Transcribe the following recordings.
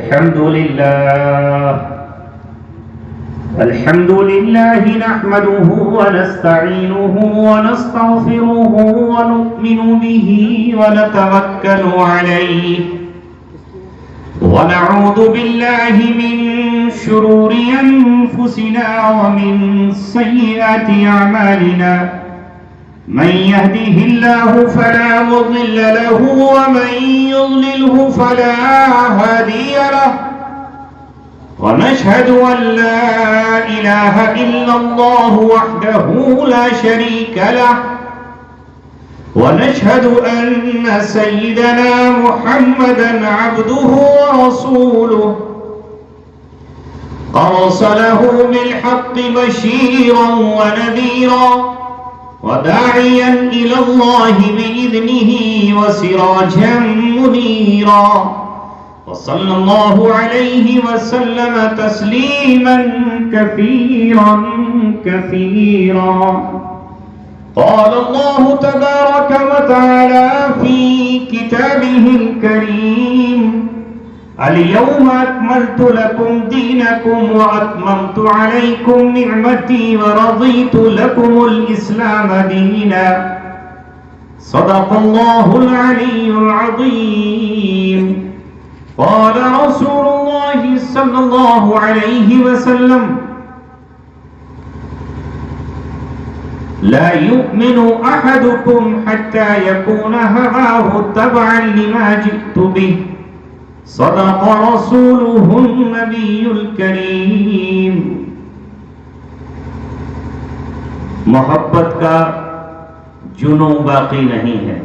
الحمد لله نحمده ونستعينه ونستغفره ونؤمن به ونتوكل عليه ونعوذ بالله من شرور أنفسنا ومن سيئات أعمالنا من يهده الله فلا مضل له ومن يضلله فلا هادي له ونشهد أن لا إله إلا الله وحده لا شريك له ونشهد أن سيدنا محمدا عبده ورسوله أرسله بالحق بشيرا ونذيرا وداعيا إلى الله بإذنه وسراجا منيرا وصلى الله عليه وسلم تسليما كثيرا كثيرا. قال الله تبارك وتعالى في كتابه الكريم: اليوم أكملت لكم دينكم وأتممت عليكم نعمتي ورضيت لكم الإسلام دينا. صدق الله العلي العظيم. قال رسول الله صلى الله عليه وسلم: لا يؤمن أحدكم حتى يكون هواه تبعا لما جئت به. صدق رسوله النبي الكريم. محبت کا جنون باقی نہیں ہے،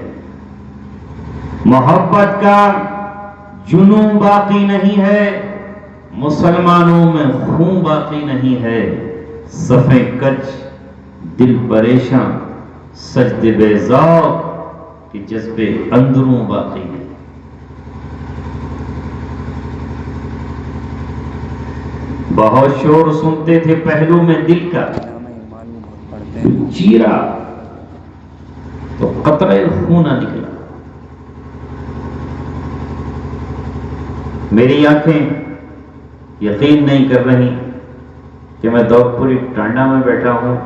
محبت کا جنون باقی نہیں ہے، مسلمانوں میں خون باقی نہیں ہے، صفیں کج دل پریشاں سجد بے ذوق کہ جذبے اندروں باقی ہیں. بہت شور سنتے تھے پہلو میں دل کا، چیرا تو قطرے خون نکلا. میری آنکھیں یقین نہیں کر رہی کہ میں دوپوری ٹانڈا میں بیٹھا ہوں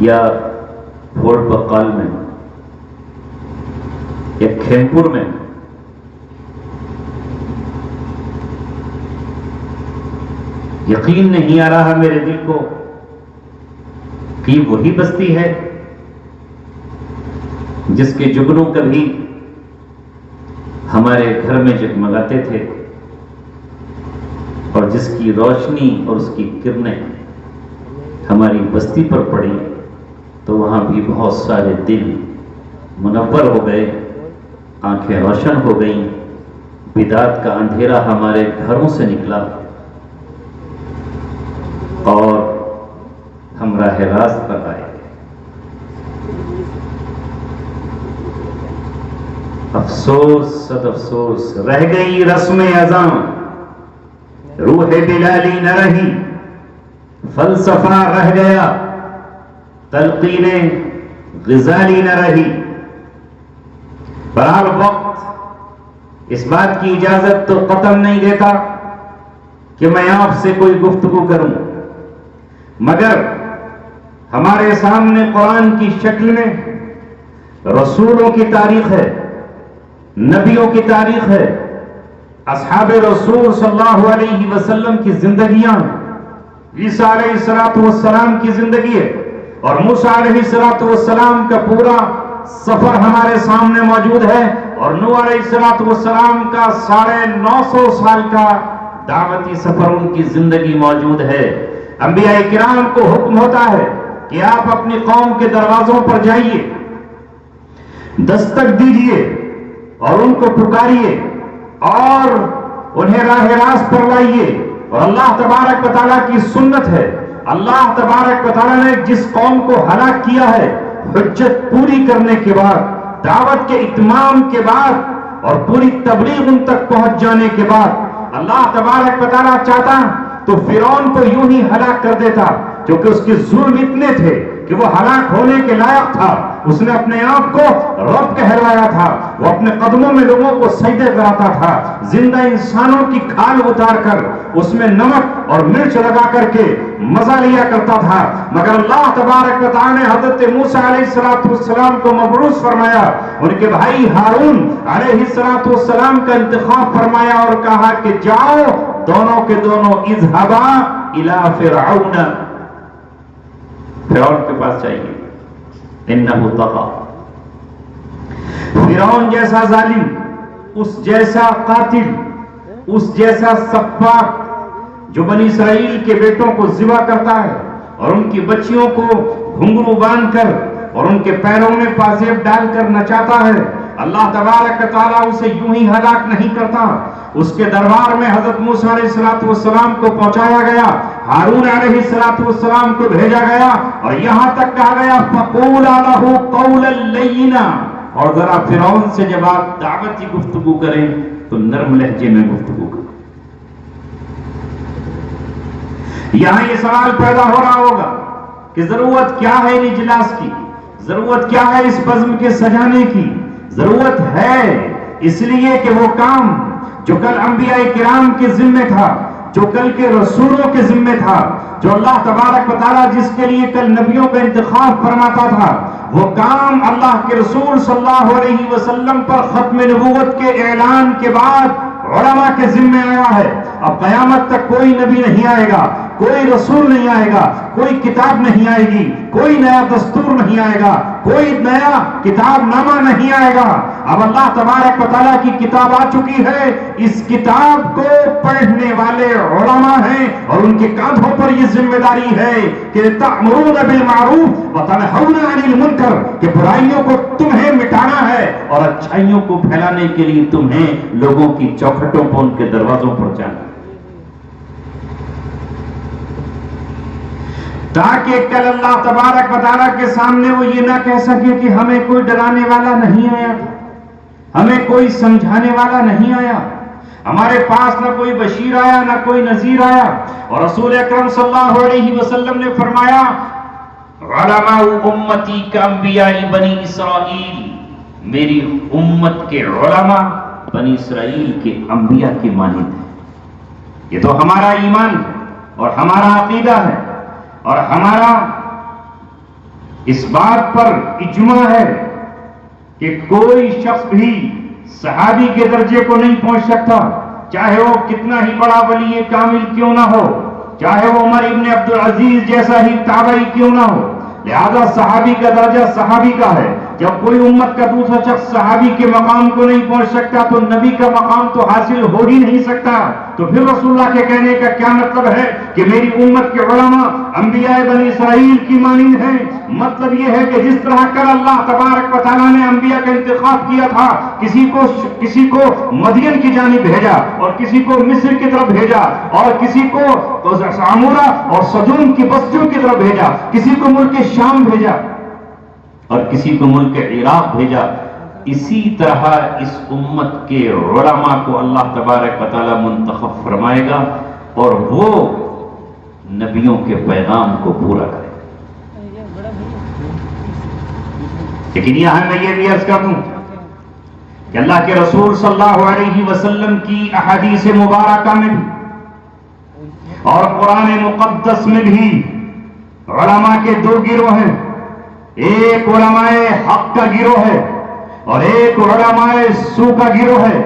یا فورٹ بقال میں یا کھیمپور میں. یقین نہیں آ رہا میرے دل کو کہ وہی بستی ہے جس کے جگنوں کبھی ہمارے گھر میں جگمگاتے تھے اور جس کی روشنی اور اس کی کرنیں ہماری بستی پر پڑی تو وہاں بھی بہت سارے دل منور ہو گئے، آنکھیں روشن ہو گئیں، بدعت کا اندھیرا ہمارے گھروں سے نکلا اور ہم راہ راست پر آئے. افسوس صد افسوس، رہ گئی رسم اذان، روح بلالی نہ رہی، فلسفہ رہ گیا، تلقین غزالی نہ رہی. بہرحال وقت اس بات کی اجازت تو قطعاً نہیں دیتا کہ میں آپ سے کوئی گفتگو کروں، مگر ہمارے سامنے قرآن کی شکل میں رسولوں کی تاریخ ہے، نبیوں کی تاریخ ہے، اصحاب رسول صلی اللہ علیہ وسلم کی زندگیاں، عیسیٰ علیہ السلام کی زندگی ہے، اور موسیٰ علیہ السلام کا پورا سفر ہمارے سامنے موجود ہے، اور نوح علیہ السلام کا 950 سال کا دعوتی سفر ان کی زندگی موجود ہے. انبیاء کرام کو حکم ہوتا ہے کہ آپ اپنی قوم کے دروازوں پر جائیے، دستک دیجئے اور ان کو پکاریے اور انہیں راہ راست پر لائیے. اور اللہ تبارک و تعالیٰ کی سنت ہے، اللہ تبارک و تعالیٰ نے جس قوم کو ہلاک کیا ہے، حجت پوری کرنے کے بعد، دعوت کے اتمام کے بعد اور پوری تبلیغ ان تک پہنچ جانے کے بعد، اللہ تبارک و تعالیٰ چاہتا تو فرعون کو یوں ہی ہلاک کر دیتا، کیونکہ اس کے ظلم اتنے تھے کہ وہ ہلاک ہونے کے لائق تھا. اس نے اپنے آپ کو رب کہلوایا تھا، وہ اپنے قدموں میں لوگوں کو سجدے کراتا تھا، زندہ انسانوں کی کھال اتار کر اس میں نمک اور مرچ لگا کر کے مزہ لیا کرتا تھا۔ مگر اللہ تبارک و تعالی نے حضرت موسیٰ علیہ السلام کو مبعوث فرمایا، ان کے بھائی ہارون علیہ السلام کا انتخاب فرمایا اور کہا کہ جاؤ دونوں کے دونوں اذهبا الى فرعون، فرعون کے پاس جائیے، انه طغى، فرعون جیسا ظالم، اس جیسا قاتل، اس جیسا سفاک جو بنی اسرائیل کے بیٹوں کو ذبح کرتا ہے اور ان کی بچیوں کو گھنگرو باندھ کر اور ان کے پیروں میں پازیب ڈال کر نچاتا ہے، اللہ تبارک و تعالیٰ اسے یوں ہی ہلاک نہیں کرتا۔ اس کے دربار میں حضرت موسیٰ علیہ السلام کو پہنچایا گیا، ہارون علیہ السلام کو بھیجا گیا اور یہاں تک کہا گیا فَقُولَا لَهُ قَوْلًا لَيِّنًا، اور ذرا فرعون سے جب آپ دعوتی گفتگو کریں تو نرم لہجے میں گفتگو کریں۔ یہاں یہ سوال پیدا ہو رہا ہوگا کہ ضرورت کیا ہے ان اجلاس کی، ضرورت کیا ہے اس بزم کے سجانے کی؟ ضرورت ہے اس لیے کہ وہ کام جو کل انبیاء کرام کے ذمہ تھا، جو کل کے رسولوں کے ذمہ تھا، جو اللہ تبارک و تعالیٰ جس کے لیے کل نبیوں کا انتخاب فرماتا تھا، وہ کام اللہ کے رسول صلی اللہ علیہ وسلم پر ختم نبوت کے اعلان کے بعد علماء کے ذمہ آیا ہے۔ اب قیامت تک کوئی نبی نہیں آئے گا، کوئی رسول نہیں آئے گا، کوئی کتاب نہیں آئے گی، کوئی نیا دستور نہیں آئے گا، کوئی نیا کتاب نامہ نہیں آئے گا۔ اب اللہ تبارک و تعالیٰ کی کتاب آ چکی ہے، اس کتاب کو پڑھنے والے علماء ہیں اور ان کے کاندھوں پر یہ ذمہ داری ہے کہ تأمرون بالمعروف وتنہون عن المنکر، کہ برائیوں کو تمہیں مٹانا ہے اور اچھائیوں کو پھیلانے کے لیے تمہیں لوگوں کی چوکھٹوں پر، ان کے دروازوں پر جانا، تاکہ کل اللہ تبارک و تعالیٰ کے سامنے وہ یہ نہ کہہ سکے کہ ہمیں کوئی ڈرانے والا نہیں آیا، ہمیں کوئی سمجھانے والا نہیں آیا، ہمارے پاس نہ کوئی بشیر آیا نہ کوئی نذیر آیا۔ اور رسول اکرم صلی اللہ علیہ وسلم نے فرمایا علماء امتی کا انبیاء بنی اسرائیل، میری امت کے علماء بنی اسرائیل کے انبیاء کی مانند ہے۔ یہ تو ہمارا ایمان اور ہمارا عقیدہ ہے اور ہمارا اس بات پر اجماع ہے کہ کوئی شخص بھی صحابی کے درجے کو نہیں پہنچ سکتا، چاہے وہ کتنا ہی بڑا ولی کامل کیوں نہ ہو، چاہے وہ عمر ابن عبدالعزیز جیسا ہی تابعی کیوں نہ ہو۔ لہذا صحابی کا درجہ صحابی کا ہے۔ جب کوئی امت کا دوسرا شخص صحابی کے مقام کو نہیں پہنچ سکتا تو نبی کا مقام تو حاصل ہو ہی نہیں سکتا۔ تو پھر رسول اللہ کے کہنے کا کیا مطلب ہے کہ میری امت کے علماء انبیاء بنی اسرائیل کی مانند ہیں؟ مطلب یہ ہے کہ جس طرح کل اللہ تبارک و تعالیٰ نے انبیاء کا انتخاب کیا تھا، کسی کو مدین کی جانب بھیجا اور کسی کو مصر کی طرف بھیجا اور کسی کو عمورہ اور صدوم کی بستیوں کی طرف بھیجا، کسی کو ملک شام بھیجا اور کسی کو ملک عراق بھیجا، اسی طرح اس امت کے علماء کو اللہ تبارک و تعالیٰ منتخب فرمائے گا اور وہ نبیوں کے پیغام کو پورا کرے گا۔ لیکن یہاں میں یہ بھی عرض کر دوں کہ اللہ کے رسول صلی اللہ علیہ وسلم کی احادیث مبارکہ میں بھی اور قرآن مقدس میں بھی علماء کے دو گروہ ہیں، ایک علماء حق کا گروہ ہے اور ایک علماء سو کا گروہ ہے۔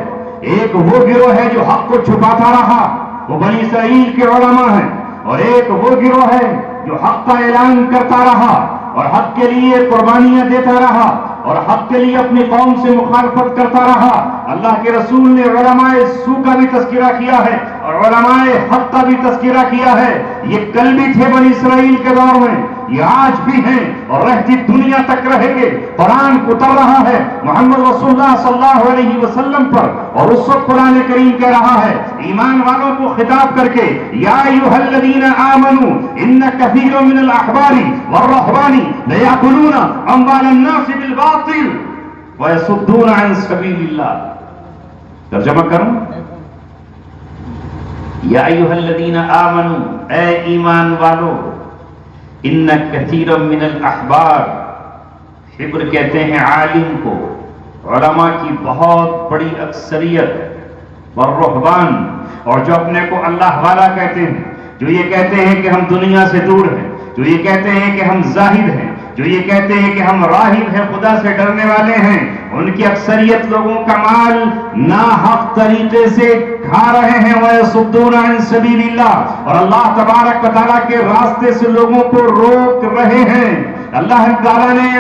ایک وہ گروہ ہے جو حق کو چھپاتا رہا، وہ بنی اسرائیل کے علماء ہیں، اور ایک وہ گروہ ہے جو حق کا اعلان کرتا رہا اور حق کے لیے قربانیاں دیتا رہا اور حق کے لیے اپنی قوم سے مخالفت کرتا رہا۔ اللہ کے رسول نے علماء سو کا بھی تذکرہ کیا ہے اور علماء حق کا بھی تذکرہ کیا ہے۔ یہ کل بھی تھے بنی اسرائیل کے دور میں، یہ آج بھی ہیں اور رہتی دنیا تک رہیں گے۔ قرآن اتر رہا ہے محمد رسول اللہ صلی اللہ علیہ وسلم پر اور اس وقت قرآن کریم کہہ رہا ہے ایمان والوں کو خطاب کر کے یا ایھا الذین آمنوا ان کثیر من الاحبار والرهبان لیأکلون اموال الناس بالباطل ویصدون عن سبیل اللہ۔ ترجمہ کروں، یا ایھا الذین آمنوا، اے ایمان والو، ان کثیر من الاحبار، حبر کہتے ہیں عالم کو، علماء کی بہت بڑی اکثریت اور رہبان اور جو اپنے کو اللہ والا کہتے ہیں، جو یہ کہتے ہیں کہ ہم دنیا سے دور ہیں، جو یہ کہتے ہیں کہ ہم زاہد ہیں، جو یہ کہتے ہیں کہ ہم راہب ہیں، خدا سے ڈرنے والے ہیں، ان کی اکثریت لوگوں کا مال ناحق طریقے سے کھا رہے ہیں، وَيَصُدُّونَ عَن سَبِيلِ اللَّهِ، اور اللہ تبارک و تعالیٰ کے راستے سے لوگوں کو روک رہے ہیں۔ اللہ تعالیٰ نے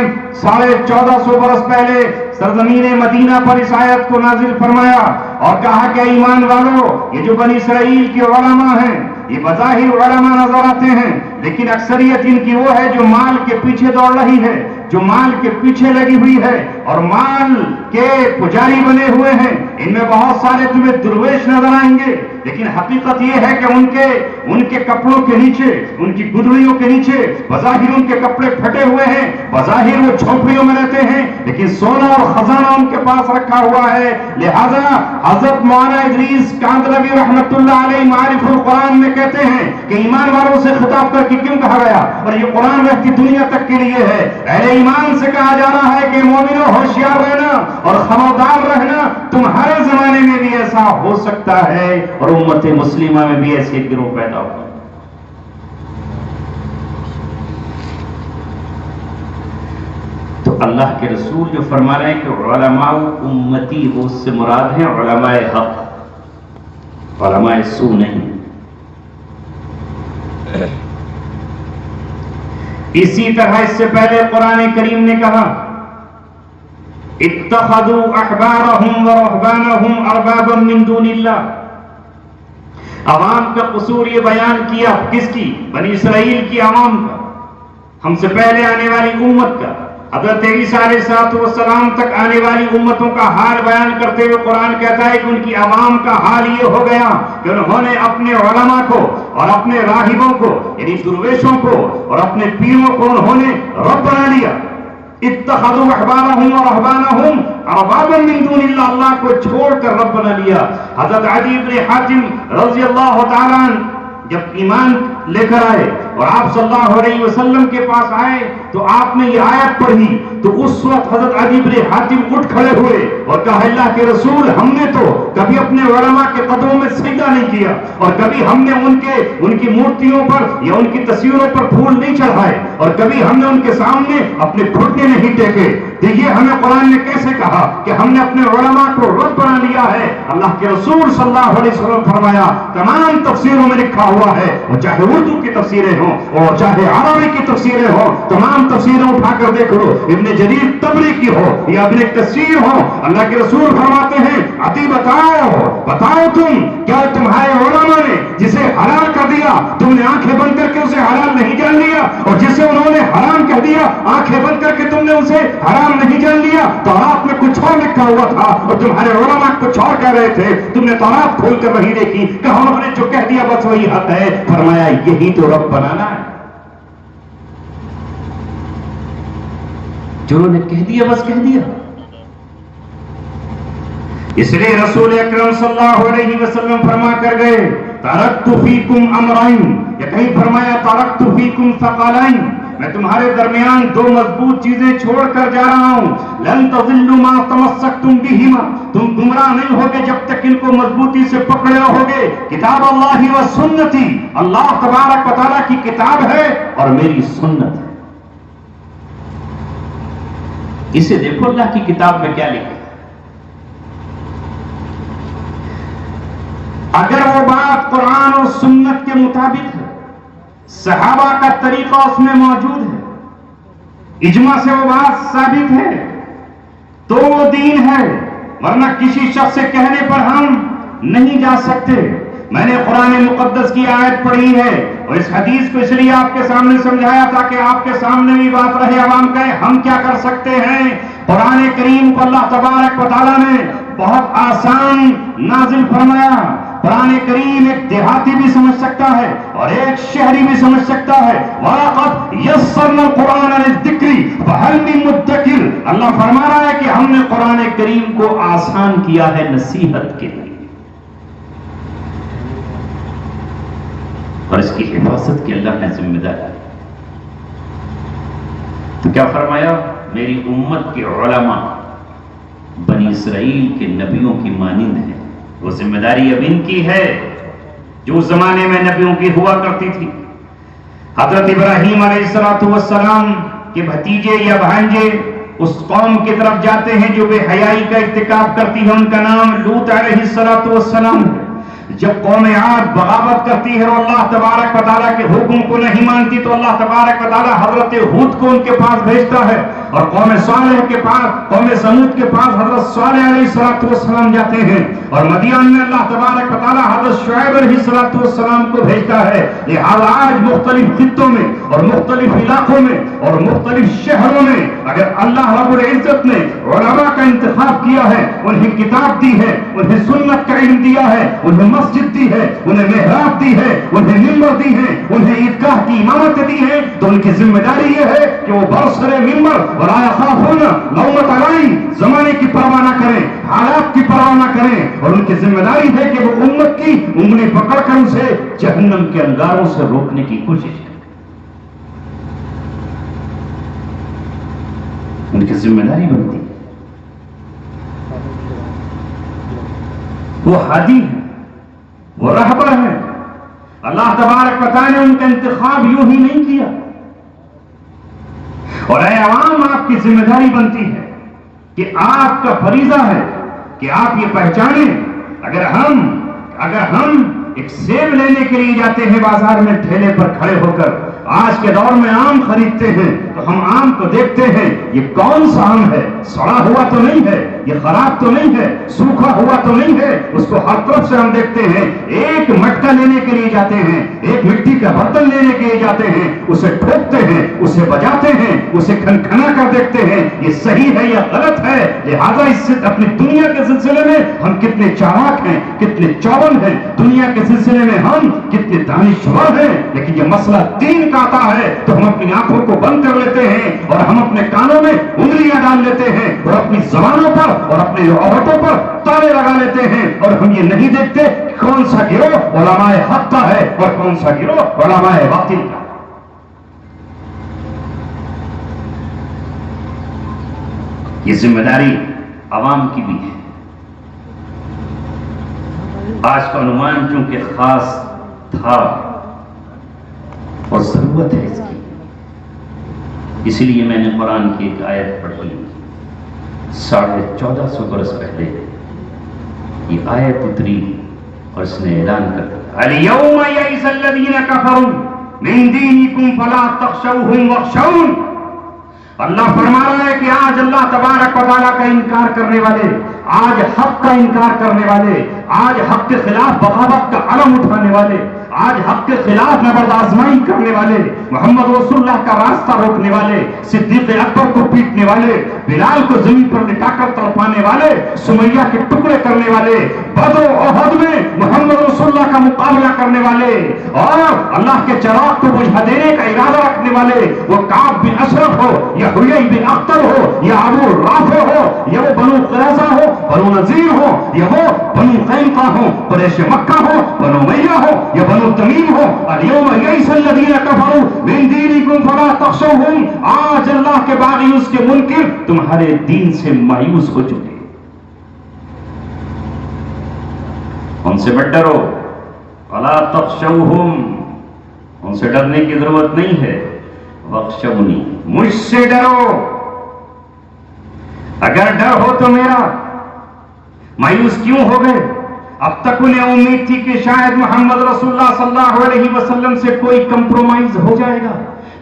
1450 برس پہلے سرزمین مدینہ پر اس آیت کو نازل فرمایا اور کہا کہ ایمان والو، یہ جو بنی اسرائیل کے علماء ہیں، یہ بظاہر علماء نظر آتے ہیں، لیکن اکثریت ان کی وہ ہے جو مال کے پیچھے دوڑ رہی ہے، جو مال کے پیچھے لگی ہوئی ہے اور مال کے پجاری بنے ہوئے ہیں۔ ان میں بہت سارے تمہیں درویش نظر آئیں گے، لیکن حقیقت یہ ہے کہ ان کے کپڑوں کے نیچے، ان کی گدڑیوں کے نیچے بظاہر ان کے کپڑے پھٹے ہوئے ہیں، بظاہر وہ جھونپڑیوں میں رہتے ہیں، لیکن سونا اور خزانہ ان کے پاس رکھا ہوا ہے۔ لہذا حضرت مولانا ادریس کاندھلوی رحمۃ اللہ علیہ معارف القرآن میں کہتے ہیں کہ ایمان والوں سے خطاب کر کے کیوں کہا گیا، اور یہ قرآن رہتی دنیا تک کے لیے ہے۔ اہل ایمان سے کہا جا رہا ہے کہ مومنوں ہوشیار رہنا اور خبردار رہنا، تمہارے زمانے میں بھی ایسا ہو سکتا ہے اور امت مسلمہ میں بھی ایسے گروہ پیدا ہو۔ تو اللہ کے رسول جو فرما رہے ہیں کہ علماء امتی، وہ اس سے مراد ہیں علماء حق، علماء سو نہیں۔ اسی طرح اس سے پہلے قرآن کریم نے کہا اتخذوا احبارهم ورهبانهم اربابا من دون اللہ۔ عوام کا قصور یہ بیان کیا، کس کی؟ بنی اسرائیل کی عوام کا، ہم سے پہلے آنے والی امت کا، حضرت عیسیٰ علیہ السلام تک آنے والی امتوں کا حال بیان کرتے ہوئے قرآن کہتا ہے کہ ان کی عوام کا حال یہ ہو گیا کہ انہوں نے اپنے علماء کو اور اپنے راہبوں کو، یعنی درویشوں کو اور اپنے پیروں کو انہوں نے رب بنا لیا۔ اتخذوا احبارهم ورهبانهم اربابا من دون اللہ، اللہ کو چھوڑ کر رب بنا لیا۔ حضرت عدی بن حاتم رضی اللہ تعالیٰ عنہ جب ایمان لے کر آئے اور آپ صلی اللہ علیہ وسلم کے پاس آئے تو آپ نے یہ آیت پڑھی، تو اس وقت حضرت عدی بن حاتم اٹھ کھڑے ہوئے اور کہا اللہ کے رسول، ہم نے تو کبھی اپنے علماء کے قدموں میں سجدہ نہیں کیا اور کبھی ہم نے ان کی مورتیوں پر یا ان کی تصویروں پر پھول نہیں چڑھائے اور کبھی ہم نے ان کے سامنے اپنے گھٹنے نہیں ٹیکے۔ دیکھیے ہمیں قرآن نے کیسے کہا کہ ہم نے اپنے علماء کو رب بنا لیا ہے۔ اللہ کے رسول صلی اللہ علیہ وسلم فرمایا تمام تفسیروں میں لکھا ہوا ہے، اور چاہے اردو کی تفسیریں ہوں اور چاہے عربی کی تفسیریں ہوں، تمام تفسیریں اٹھا کر دیکھ لو، ابن جریر طبری کی ہو یا ابن کثیر ہو، اللہ کے رسول فرماتے ہیں عطی بتاؤ تم کیا تمہارے علماء نے جسے حلال کر دیا تم نے آنکھیں بند کر کے اسے حلال نہیں جان لیا، اور جسے انہوں نے حرام کہہ دیا آنکھیں بند کر کے تم نے اسے حرام نہیں جان لیا؟ تورات میں کچھ اور لکھا ہوا تھا اور تمہارے علماء کچھ اور کہہ رہے تھے، تم نے تورات کھول کر وہی دیکھی کہ انہوں نے جو کہہ دیا بس وہی حق ہے۔ فرمایا یہی تو رب بنانا ہے، جو انہوں نے کہہ دیا بس کہہ دیا۔ اس لیے رسول اکرم صلی اللہ علیہ وسلم فرما کر گئے ترکت فیکم امرین، یا کہیں فرمایا ترکت فیکم ثقلین، میں تمہارے درمیان دو مضبوط چیزیں چھوڑ کر جا رہا ہوں، لن تضلوا ما تمسکتم بہما، تم گمراہ نہیں ہوگے جب تک ان کو مضبوطی سے پکڑے رہوگے، کتاب اللہ و سنتی، اللہ تبارک و تعالیٰ کی کتاب ہے اور میری سنت ہے۔ اسے دیکھو اللہ کی کتاب میں کیا لکھا ہے، اگر وہ بات قرآن اور سنت کے مطابق ہے، صحابہ کا طریقہ اس میں موجود ہے، اجماع سے وہ بات ثابت ہے تو وہ دین ہے، ورنہ کسی شخص سے کہنے پر ہم نہیں جا سکتے۔ میں نے قرآن مقدس کی آیت پڑھی ہے اور اس حدیث کو اس لیے آپ کے سامنے سمجھایا تاکہ آپ کے سامنے بھی بات رہے، عوام کہے ہم کیا کر سکتے ہیں۔ قرآن کریم کو اللہ تبارک و تعالیٰ نے بہت آسان نازل فرمایا۔ قرآن کریم ایک دیہاتی بھی سمجھ سکتا ہے اور ایک شہری بھی سمجھ سکتا ہے۔ وَلَقَدْ يَسَّرْنَا الْقُرْآنَ لِلذِّكْرِ فَهَلْ مِن مُدَّكِرٍ، اللہ فرما رہا ہے کہ ہم نے قرآن کریم کو آسان کیا ہے نصیحت کے لیے اور اس کی حفاظت کی اللہ نے ذمہ داری۔ تو کیا فرمایا؟ میری امت کے علماء اسرائیل کے نبیوں کی مانند ہیں. وہ ذمہ داری اب ان کی ہے جو اس زمانے میں نبیوں کی ہوا کرتی تھی. حضرت ابراہیم علیہ السلام کے بھتیجے یا بھانجے اس قوم کی طرف جاتے ہیں جو بے حیائی کا ارتکاب کرتی ہے. ان کا نام لوط علیہ السلام ہے. جب قوم عاد بغاوت کرتی ہے اور اللہ تبارک و تعالیٰ کے حکم کو نہیں مانتی تو اللہ تبارک و تعالیٰ حضرت ہود کو ان کے پاس بھیجتا ہے اور قوم صالح کے پاس، قوم سمود کے پاس حضرت صالح علیہ السلام جاتے ہیں اور مدین میں اللہ تبارک و تعالیٰ حضرت شعیب علیہ السلام کو بھیجتا ہے. لہذا آج مختلف خطوں میں اور مختلف علاقوں میں اور مختلف شہروں میں اگر اللہ رب العزت نے علماء کا انتخاب کیا ہے، انہیں کتاب دی ہے، انہیں سنت کا علم دیا ہے، انہیں مسجد دی ہے، انہیں محراب دی ہے، انہیں ممبر دی ہے، انہیں عیدگاہ کی امامت دی ہے، تو ان کی ذمہ داری یہ ہے کہ وہ برسر ممبر اور آیا خافون لومۃ لائم زمانے کی پرواہ نہ کریں، حالات کی پرواہ نہ کریں، اور ان کی ذمہ داری ہے کہ وہ امت کی انگلی پکڑ کر اسے جہنم کے انگاروں سے روکنے کی کوشش کریں. ان کی ذمہ داری بنتی ہے. وہ ہادی ہے، وہ رہبر ہے. اللہ تبارک و تعالیٰ نے ان کا انتخاب یوں ہی نہیں کیا. اور اے عوام، آپ کی ذمہ داری بنتی ہے کہ آپ کا فریضہ ہے کہ آپ یہ پہچانیں. اگر ہم ایک سیب لینے کے لیے جاتے ہیں بازار میں ٹھیلے پر کھڑے ہو کر، آج کے دور میں آم خریدتے ہیں تو ہم آم کو دیکھتے ہیں یہ کون سا آم ہے، سڑا ہوا تو نہیں ہے، یہ خراب تو نہیں ہے، سوکھا ہوا تو نہیں ہے. اس کو ہر طرف سے ہم دیکھتے ہیں. ایک مٹکا لینے کے لیے جاتے ہیں، ایک مٹی کا برتن لینے کے لیے جاتے ہیں، اسے ٹھوکتے ہیں، اسے بجاتے ہیں، اسے کھنکھنا کر دیکھتے ہیں یہ صحیح ہے یا غلط ہے. لہذا اس سے اپنی دنیا کے سلسلے میں ہم کتنے چالاک ہیں، کتنے چاول ہیں، دنیا کے سلسلے میں ہم کتنے دانشور ہیں. لیکن یہ مسئلہ دین کا آتا ہے تو ہم اپنی آنکھوں کو بند کر لیتے ہیں اور ہم اپنے کانوں میں انگلیاں ڈال لیتے ہیں اور اپنی زبانوں پر اور اپنے عورتوں پر تالے لگا لیتے ہیں، اور ہم یہ نہیں دیکھتے کہ کون سا گروہ علماء حق کا ہے اور کون سا گروہ علماء باطل کا. یہ ذمہ داری عوام کی بھی ہے. آج کا عنوان چونکہ خاص تھا اور ضرورت ہے اس کی، اسی لیے میں نے قرآن کی ایک آیت پڑھی 1450 برس پہلے. یہ آیت اتری اور اس نے اعلان کر دیا الیوم یئس الذین کفروا من دینکم فلا تخشوہم واخشون. اللہ فرما رہا ہے کہ آج اللہ تبارک و تعالیٰ کا انکار کرنے والے، آج حق کا انکار کرنے والے، آج حق کے خلاف بغاوت کا علم اٹھانے والے، آج حق کے خلاف نبرد آزمائی کرنے والے، محمد رسول اللہ کا راستہ روکنے والے، صدیق اکبر کو پیٹنے والے، بلال کو زمین پر لٹا کر تڑپانے والے، سمیہ کے ٹکڑے کرنے والے، بدر و احد میں محمد رسول اللہ کا مقابلہ کرنے والے اور اللہ کے چراغ کو بجھا دینے کا ارادہ رکھنے والے، وہ کعب بن اشرف ہو یا حیی بن اختر ہو یا ابو رافع ہو یا وہ بنو قریظہ ہو، بنو نذیر ہو یا وہ بنو قینقاع ہو، قریش مکہ ہو، بنو امیہ ہو یا بنو تمیم ہو. الیوم یئس الذین کفروا من دینکم فلا تخشوہم. آج اللہ کے باغی اس کے منکر تمہارے دین سے مایوس ہو چکے. ان سے مت ڈرو، فلا تخشوہم، ان سے ڈرنے کی ضرورت نہیں ہے. واخشونی، مجھ سے ڈرو. اگر ڈر ہو تو میرا. مایوس کیوں ہو گئے؟ اب تک انہیں امید تھی کہ شاید محمد رسول اللہ صلی اللہ علیہ وسلم سے کوئی کمپرومائز ہو جائے گا،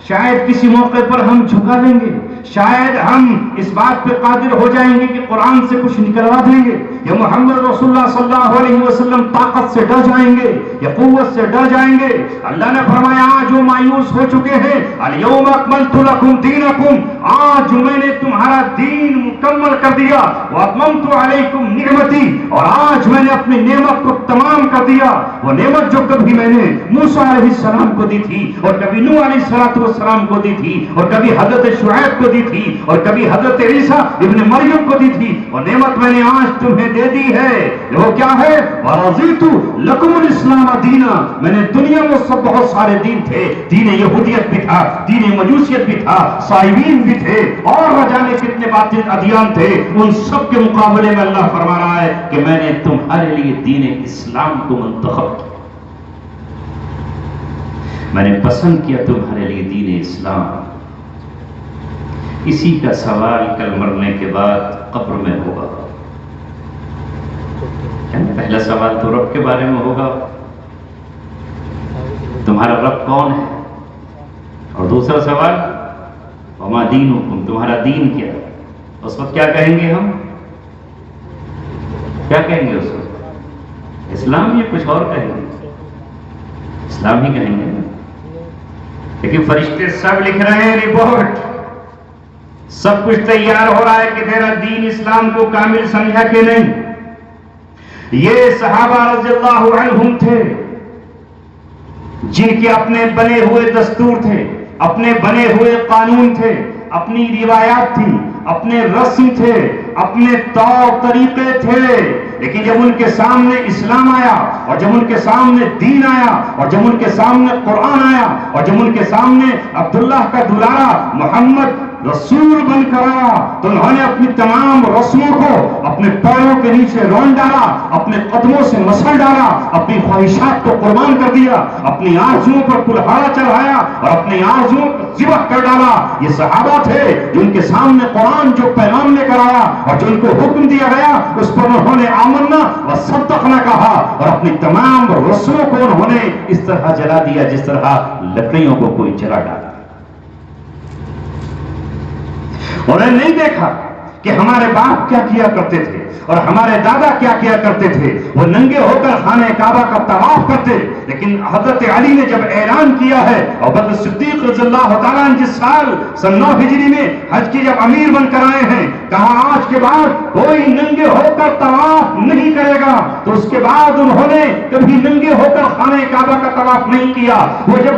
شاید کسی موقع پر ہم جھکا دیں گے، شاید ہم اس بات پہ قادر ہو جائیں گے کہ قرآن سے کچھ نکلوا دیں گے، یا محمد رسول اللہ صلی اللہ علیہ وسلم طاقت سے ڈر جائیں گے یا قوت سے ڈر جائیں گے. اللہ نے فرمایا آج وہ مایوس ہو چکے ہیں. الیوم اکملت لکم دینکم، آج میں نے تمہارا دین مکمل کر دیا. واتممت علیکم نعمتی، اور آج میں نے اپنی نعمت کو تمام کر دیا. وہ نعمت جو کبھی میں نے موسیٰ علیہ السلام کو دی تھی اور کبھی نوح علیہ السلام کو دی تھی اور کبھی حضرت شعیب کو دی تھی اور کبھی حضرت عیسیٰ ابن مریم کو دی تھی، وہ نعمت میں نے آج تمہیں دے دی ہے۔ وہ کیا ہے؟ وَرَضِيتُ لَكُمُ الْإِسْلَامَ دِينًا، میں نے دنیا میں سب بہت سارے دین تھے، دین یہودیت بھی تھا، دین مجوسیت بھی تھا، صائبین بھی تھے، اور نہ جانے کتنے باطل ادیان تھے، ان سب کے مقابلے میں اللہ فرما رہا ہے کہ میں نے تمہارے لیے دین اسلام کو منتخب کیا، میں نے پسند کیا تمہارے لیے دین اسلام۔ اسی کا سوال کل مرنے کے بعد قبر میں ہوگا۔ پہلا سوال تو رب کے بارے میں ہوگا، تمہارا رب کون ہے، اور دوسرا سوال وما دینکم، تمہارا دین کیا ہے۔ اس وقت کیا کہیں گے ہم؟ کیا کہیں گے اس وقت؟ اسلام یا کچھ اور کہیں گے؟ اسلام ہی کہیں گے۔ لیکن فرشتے سب لکھ رہے ہیں رپورٹ، سب کچھ تیار ہو رہا ہے کہ تیرا دین اسلام کو کامل سمجھا کہ نہیں۔ یہ صحابہ رضی اللہ عنہم تھے جن کے اپنے بنے ہوئے دستور تھے، اپنے بنے ہوئے قانون تھے، اپنی روایات تھی، اپنے رسم تھے، اپنے طور طریقے تھے، لیکن جب ان کے سامنے اسلام آیا اور جب ان کے سامنے دین آیا اور جب ان کے سامنے قرآن آیا اور جب ان کے سامنے عبداللہ کا دلارا محمد رسول بن کر آیا تو انہوں نے اپنی تمام رسموں کو اپنے پیروں کے نیچے رون ڈالا، اپنے قدموں سے مسل ڈالا، اپنی خواہشات کو قربان کر دیا، اپنی آرزوؤں پر کلہاڑا چڑھایا اور اپنی آرزوؤں کو ذبح کر ڈالا۔ یہ صحابہ تھے جو ان کے سامنے قرآن جو پیغام لے کر آیا اور جو ان کو حکم دیا گیا اس پر انہوں نے آمنا و صدقنا کہا اور اپنی تمام رسموں کو انہوں نے اس طرح جلا دیا جس طرح لکڑیوں کو کوئی جلا ڈالا۔ انہوں نے نہیں دیکھا کہ ہمارے باپ کیا کیا کرتے تھے اور ہمارے دادا کیا کیا کرتے تھے، وہ ننگے ہو کر خانہ کعبہ کا طواف کرتے، لیکن حضرت علی نے جب اعلان کیا ہے اور بکر صدیق رضی اللہ تعالیٰ عنہ جس سال 9 ہجری میں حج کی جب امیر بن کر آئے ہیں، کہا آج کے بعد کوئی ننگے ہو کر طواف نہیں کرے گا، تو اس کے بعد انہوں نے کبھی ننگے ہو کر خانہ کعبہ کا طواف نہیں کیا۔ وہ جب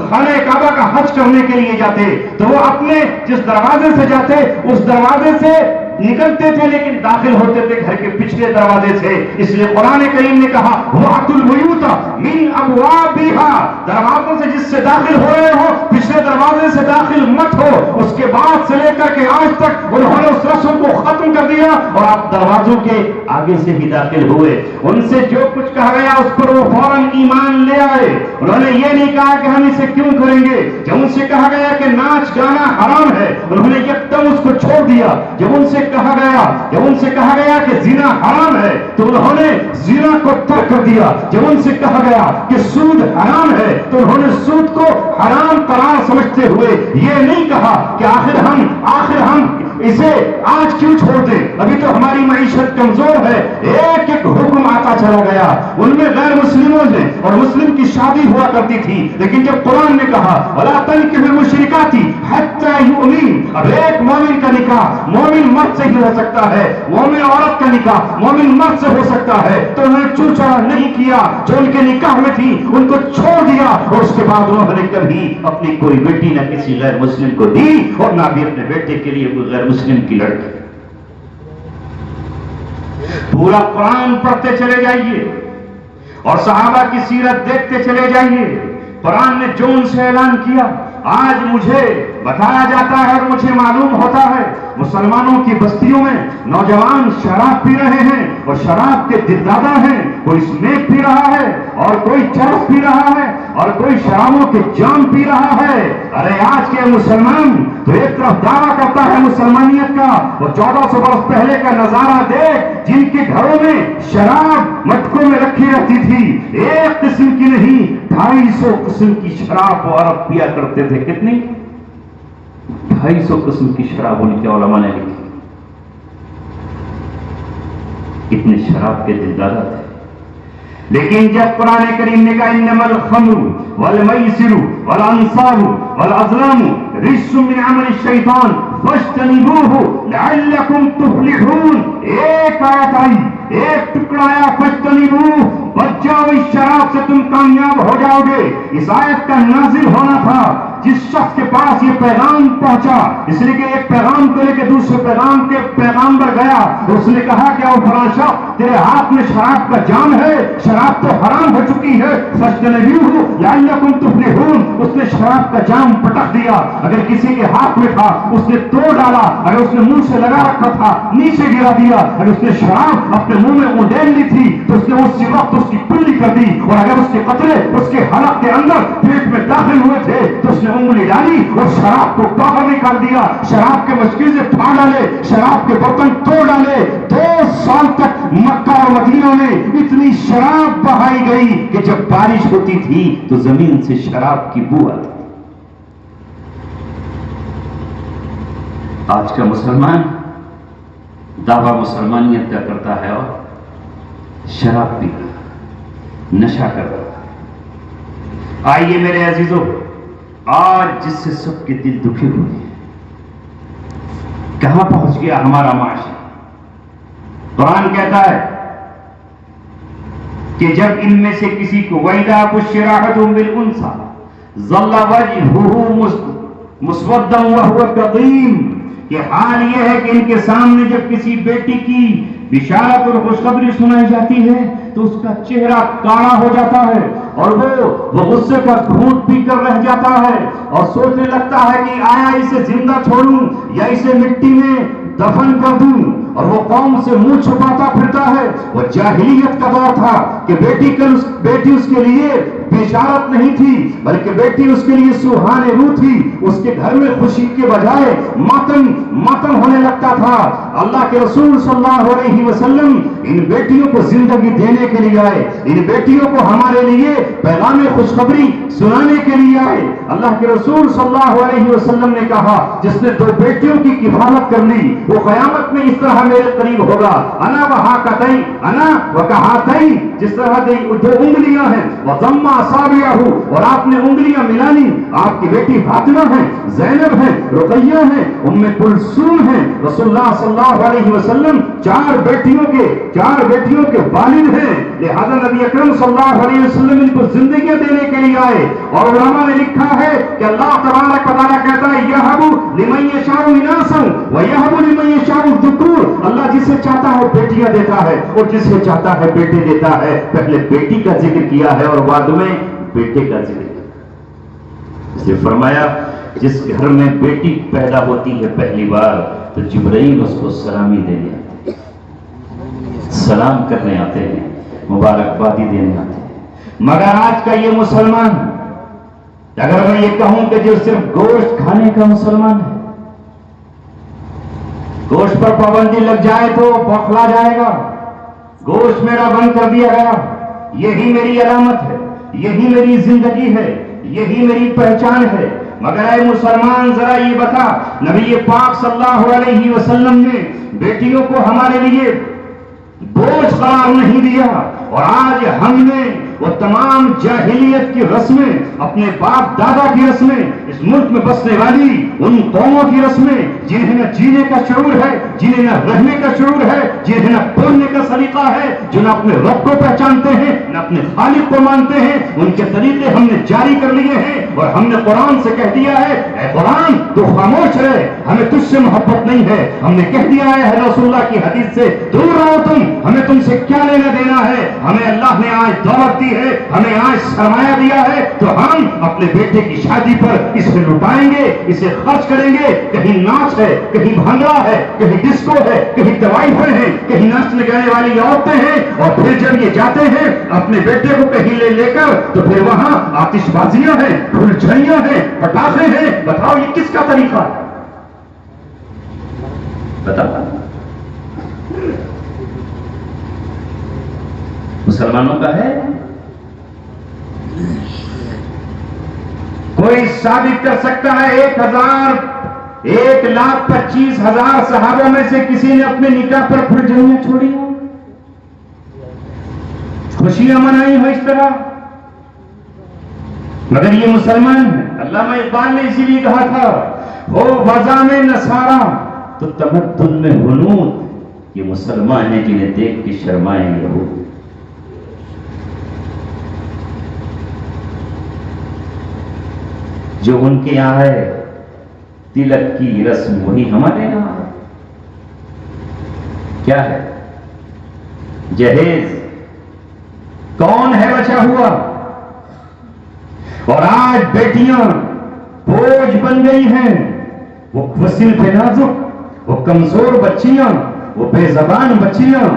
خانہ کعبہ کا حج کرنے کے لیے جاتے تو وہ اپنے جس دروازے سے جاتے اس دروازے سے نکلتے تھے لیکن داخل ہوتے تھے گھر کے پچھلے دروازے سے، اس لیے قرآن کریم نے کہا وَأْتُوا الْبُيُوتَ مِنْ أَبْوَابِهَا، دروازوں سے جس سے داخل ہو رہے ہو پچھلے دروازے سے داخل مت ہو۔ اس کے بعد سے لے کر کے آج تک انہوں نے اس رسم کو ختم کر دیا اور آپ دروازوں کے آگے سے ہی داخل ہوئے۔ ان سے جو کچھ کہا گیا اس پر وہ فوراً ایمان لے آئے، انہوں نے یہ نہیں کہا کہ ہم اسے کیوں کریں گے۔ جب ان سے کہا گیا کہ ناچ گانا حرام ہے انہوں نے یکدم اس کو چھوڑ دیا۔ جب ان سے کہا گیا کہ زنا حرام ہے تو انہوں نے زنا کو ترک کر دیا۔ جب ان سے کہا گیا کہ سود حرام ہے تو انہوں نے سود کو حرام قرار سمجھتے ہوئے یہ نہیں کہا کہ آخر ہم اسے آج کیوں چھوڑ دیں، ابھی تو ہماری معیشت کمزور ہے۔ ایک ایک حکم آتا چلا گیا، ان میں غیر مسلموں نے اور مسلم کی شادی ہوا کرتی تھی، لیکن جب قرآن نے کہا وَلَا تَنكِحُوا الْمُشْرِكَاتِ حَتَّى يُؤْمِنَ، اب ایک مومن کا نکاح مومن مرد سے ہی ہو سکتا ہے، مومن عورت کا نکاح مومن مرد سے ہو سکتا ہے، تو انہوں نے چوچا نہیں کیا، جو ان کے نکاح میں تھی ان کو چھوڑ دیا اور اس کے بعد انہوں نے کبھی اپنی کوئی بیٹی نہ کسی غیر مسلم کو دی اور نہ بھی اپنے بیٹے کے لیے کوئی غیر مسلم کی لڑکی۔ پورا قرآن پڑھتے چلے جائیے اور صحابہ کی سیرت دیکھتے چلے جائیے، قرآن نے جو ان سے اعلان کیا آج مجھے بتایا جاتا ہے اور مجھے معلوم ہوتا ہے مسلمانوں کی بستیوں میں نوجوان شراب پی رہے ہیں اور شراب کے دلدادہ ہیں، کوئی اسمیک پی رہا ہے اور کوئی چرس پی رہا ہے اور کوئی شرابوں کے جام پی رہا ہے۔ ارے آج کے مسلمان تو ایک طرف دعویٰ کرتا ہے مسلمانیت کا، وہ 1400 برس پہلے کا نظارہ دیکھ جن کے گھروں میں شراب مٹکوں میں رکھی رہتی تھی، ایک قسم کی نہیں 250 قسم کی شراب وہ عرب پیا کرتے تھے۔ کتنی؟ 250 قسم کی شراب ان کے علماء نے لکھی۔ اتنے شراب کے دلدادہ تھے، لیکن جب قرآن کریم نے کہا انما الخمر والمیسر والانصاب والازلام رجس من عمل الشیطان فاجتنبوه لعلکم تفلحون، ایک آیت آئی، ایک ٹکڑا آیا فاجتنبوه، بچ جاؤ اس شراب سے تم کامیاب ہو جاؤ گے۔ اس آیت کا نازل ہونا تھا جس شخص کے پاس یہ پیغام پہنچا، اس لیے کہ ایک پیغام کو لے کے دوسرے پیغام کے پیغامبر گیا اور اس نے کہا کہ او فلاں شخص، تیرے ہاتھ میں شراب کا جام ہے، شراب تو حرام ہو چکی ہے، فاجتنبوہ لعلکم تفلحون۔ اس نے شراب کا جام پٹک دیا، اگر کسی کے ہاتھ میں تھا اس نے توڑ ڈالا، اگر اس نے منہ سے لگا رکھا تھا نیچے گرا دیا، اگر اس نے شراب اپنے منہ میں اونڈیل لی تھی تو اس نے اسی وقت اس کی کلی کر دی، اور اگر اس کے قطرے اس کے حلق کے اندر پیٹ میں داخل ہوئے تھے تو اس نے انگلی ڈالی اور شراب کو باہر نکال دیا، شراب کے مشکیزیں پھاڑ ڈالے، شراب کے برتن توڑ ڈالے۔ 2 سال تک مکہ اور مدینہ میں اتنی شراب بہائی گئی کہ جب بارش ہوتی تھی تو زمین سے شراب کی بو آتی۔ آج کا مسلمان دعویٰ مسلمانیت کا کرتا ہے اور شراب پی رہا، نشہ کر رہا۔ آئیے میرے عزیزو، آج جس سے سب کے دل دکھے ہوئے ہیں، کہاں پہنچ گیا ہمارا معاشرہ؟ قرآن کہتا ہے کہ جب ان میں سے کسی کو وَإِذَا بُشِّرَ أَحَدُهُم بِالْأُنثىٰ ظَلَّ وَجْهُهُ مُسْوَدًّا وَهُوَ كَظِيمٌ، کہ حال یہ ہے کہ ان کے سامنے جب کسی بیٹی کی بشارت اور خوشخبری سنائی جاتی ہے تو اس کا چہرہ کالا ہو جاتا ہے اور وہ غصے کا گھونٹ پی کر رہ جاتا ہے اور سوچنے لگتا ہے کہ آیا اسے زندہ چھوڑوں یا اسے مٹی میں دفن کر دوں، اور وہ قوم سے منہ چھپاتا پھرتا ہے۔ وہ جاہلیت کا دور تھا کہ بیٹی اس کے لیے بشارت نہیں تھی بلکہ بیٹی اس کے لیے سوہانے روح تھی، اس کے گھر میں خوشی کے بجائے ماتم ہونے لگتا تھا۔ اللہ کے رسول صلی اللہ علیہ وسلم ان بیٹیوں کو زندگی دینے کے لیے آئے، ان بیٹیوں کو ہمارے لیے پیغام خوشخبری سنانے کے لیے آئے۔ اللہ کے رسول صلی اللہ علیہ وسلم نے کہا جس نے 2 بیٹیوں کی کفالت کر لی وہ قیامت میں اس طرح میرے قریب ہوگا، انا وہاکتئی انا وکہاتئی، جس طرح 2 انگلیاں ہیں، وضم اصابعہ، اور آپ نے انگلیاں ملانی۔ آپ کی بیٹی فاطمہ ہے، زینب ہے، رقیہ ہے، ام کلثوم ہے۔ رسول اللہ صلی اللہ علیہ وسلم 4 بیٹیوں کے والد ہیں، لہذا نبی اکرم صلی اللہ علیہ وسلم ان کو زندگیاں دینے کے لیے آئے۔ اور علماء نے لکھا ہے کہ اللہ تبارک و تعالیٰ کہتا ہے یہب لمن یشاء اناثا ویہب لمن یشاء الذکور، اللہ جسے چاہتا ہے بیٹیاں دیتا ہے اور جسے چاہتا ہے بیٹے دیتا ہے۔ پہلے بیٹی کا ذکر کیا ہے اور بعد میں بیٹے کا ذکر کیا، اس لیے فرمایا جس گھر میں بیٹی پیدا ہوتی ہے پہلی بار تو جبرائیل اس کو سلامی دینے آتے ہیں، سلام کرنے آتے ہیں، مبارکبادی دینے آتے ہیں۔ مگر آج کا یہ مسلمان، اگر میں یہ کہوں کہ جو صرف گوشت کھانے کا مسلمان ہے، گوشت پر پابندی لگ جائے تو بوکھلا جائے گا، گوشت میرا بند کر دیا گیا، یہی میری علامت ہے، یہی میری زندگی ہے، یہی میری پہچان ہے۔ مگر اے مسلمان ذرا یہ بتا، نبی پاک صلی اللہ علیہ وسلم نے بیٹیوں کو ہمارے لیے بوجھ قرار نہیں دیا، اور آج ہم نے وہ تمام جاہلیت کی رسمیں، اپنے باپ دادا کی رسمیں، اس ملک میں بسنے والی ان قوموں کی رسمیں جنہیں نہ جینے کا شعور ہے، جنہیں نہ رہنے کا شعور ہے، جنہیں نہ بولنے کا سلیقہ ہے، جو نہ اپنے رب کو پہچانتے ہیں نہ اپنے خالق کو مانتے ہیں، ان کے طریقے ہم نے جاری کر لیے ہیں اور ہم نے قرآن سے کہہ دیا ہے اے قرآن تو خاموش رہے، ہمیں تجھ سے محبت نہیں ہے۔ ہم نے کہہ دیا ہے رسول اللہ کی حدیث سے دور رہو تم، ہمیں تم سے کیا لینا دینا ہے، ہمیں اللہ نے آج دعوت دی ہے، ہمیں آج سرمایہ دیا ہے تو ہم اپنے بیٹے کی شادی پر اسے لٹائیں گے، اسے خرچ کریں گے۔ کہیں ناچ ہے، کہیں بھنگڑا ہے، کہیں ڈسکو ہے، کہیں طوائفیں ہیں، کہیں ناچنے گانے والی عورتیں ہیں، اور پھر جب یہ جاتے ہیں اپنے بیٹے کو کہیں لے کر تو پھر وہاں آتش بازیاں ہیں، پھلجھڑیاں ہیں، پٹاخے ہیں۔ بتاؤ یہ کس کا طریقہ ہے؟ بتاؤ مسلمانوں کا ہے؟ کوئی ثابت کر سکتا ہے 1,25,000 صحابہ میں سے کسی نے اپنے نکاح پر پھلجھڑیاں چھوڑی ہوں، خوشیاں منائی ہو اس طرح؟ مگر یہ مسلمان ہے۔ علامہ اقبال نے اسی لیے کہا تھا ہو وضع میں نصارا تو تمدن میں ہنود، یہ مسلمان ہیں جنہیں دیکھ کے شرمائیں یہود۔ جو ان کے یہاں ہے تلک کی رسم وہی ہمارے یہاں ہے. کیا ہے جہیز؟ کون ہے بچا ہوا؟ اور آج بیٹیاں بوجھ بن گئی ہیں. وہ صنف نازک، وہ کمزور بچیاں، وہ بے زبان بچیاں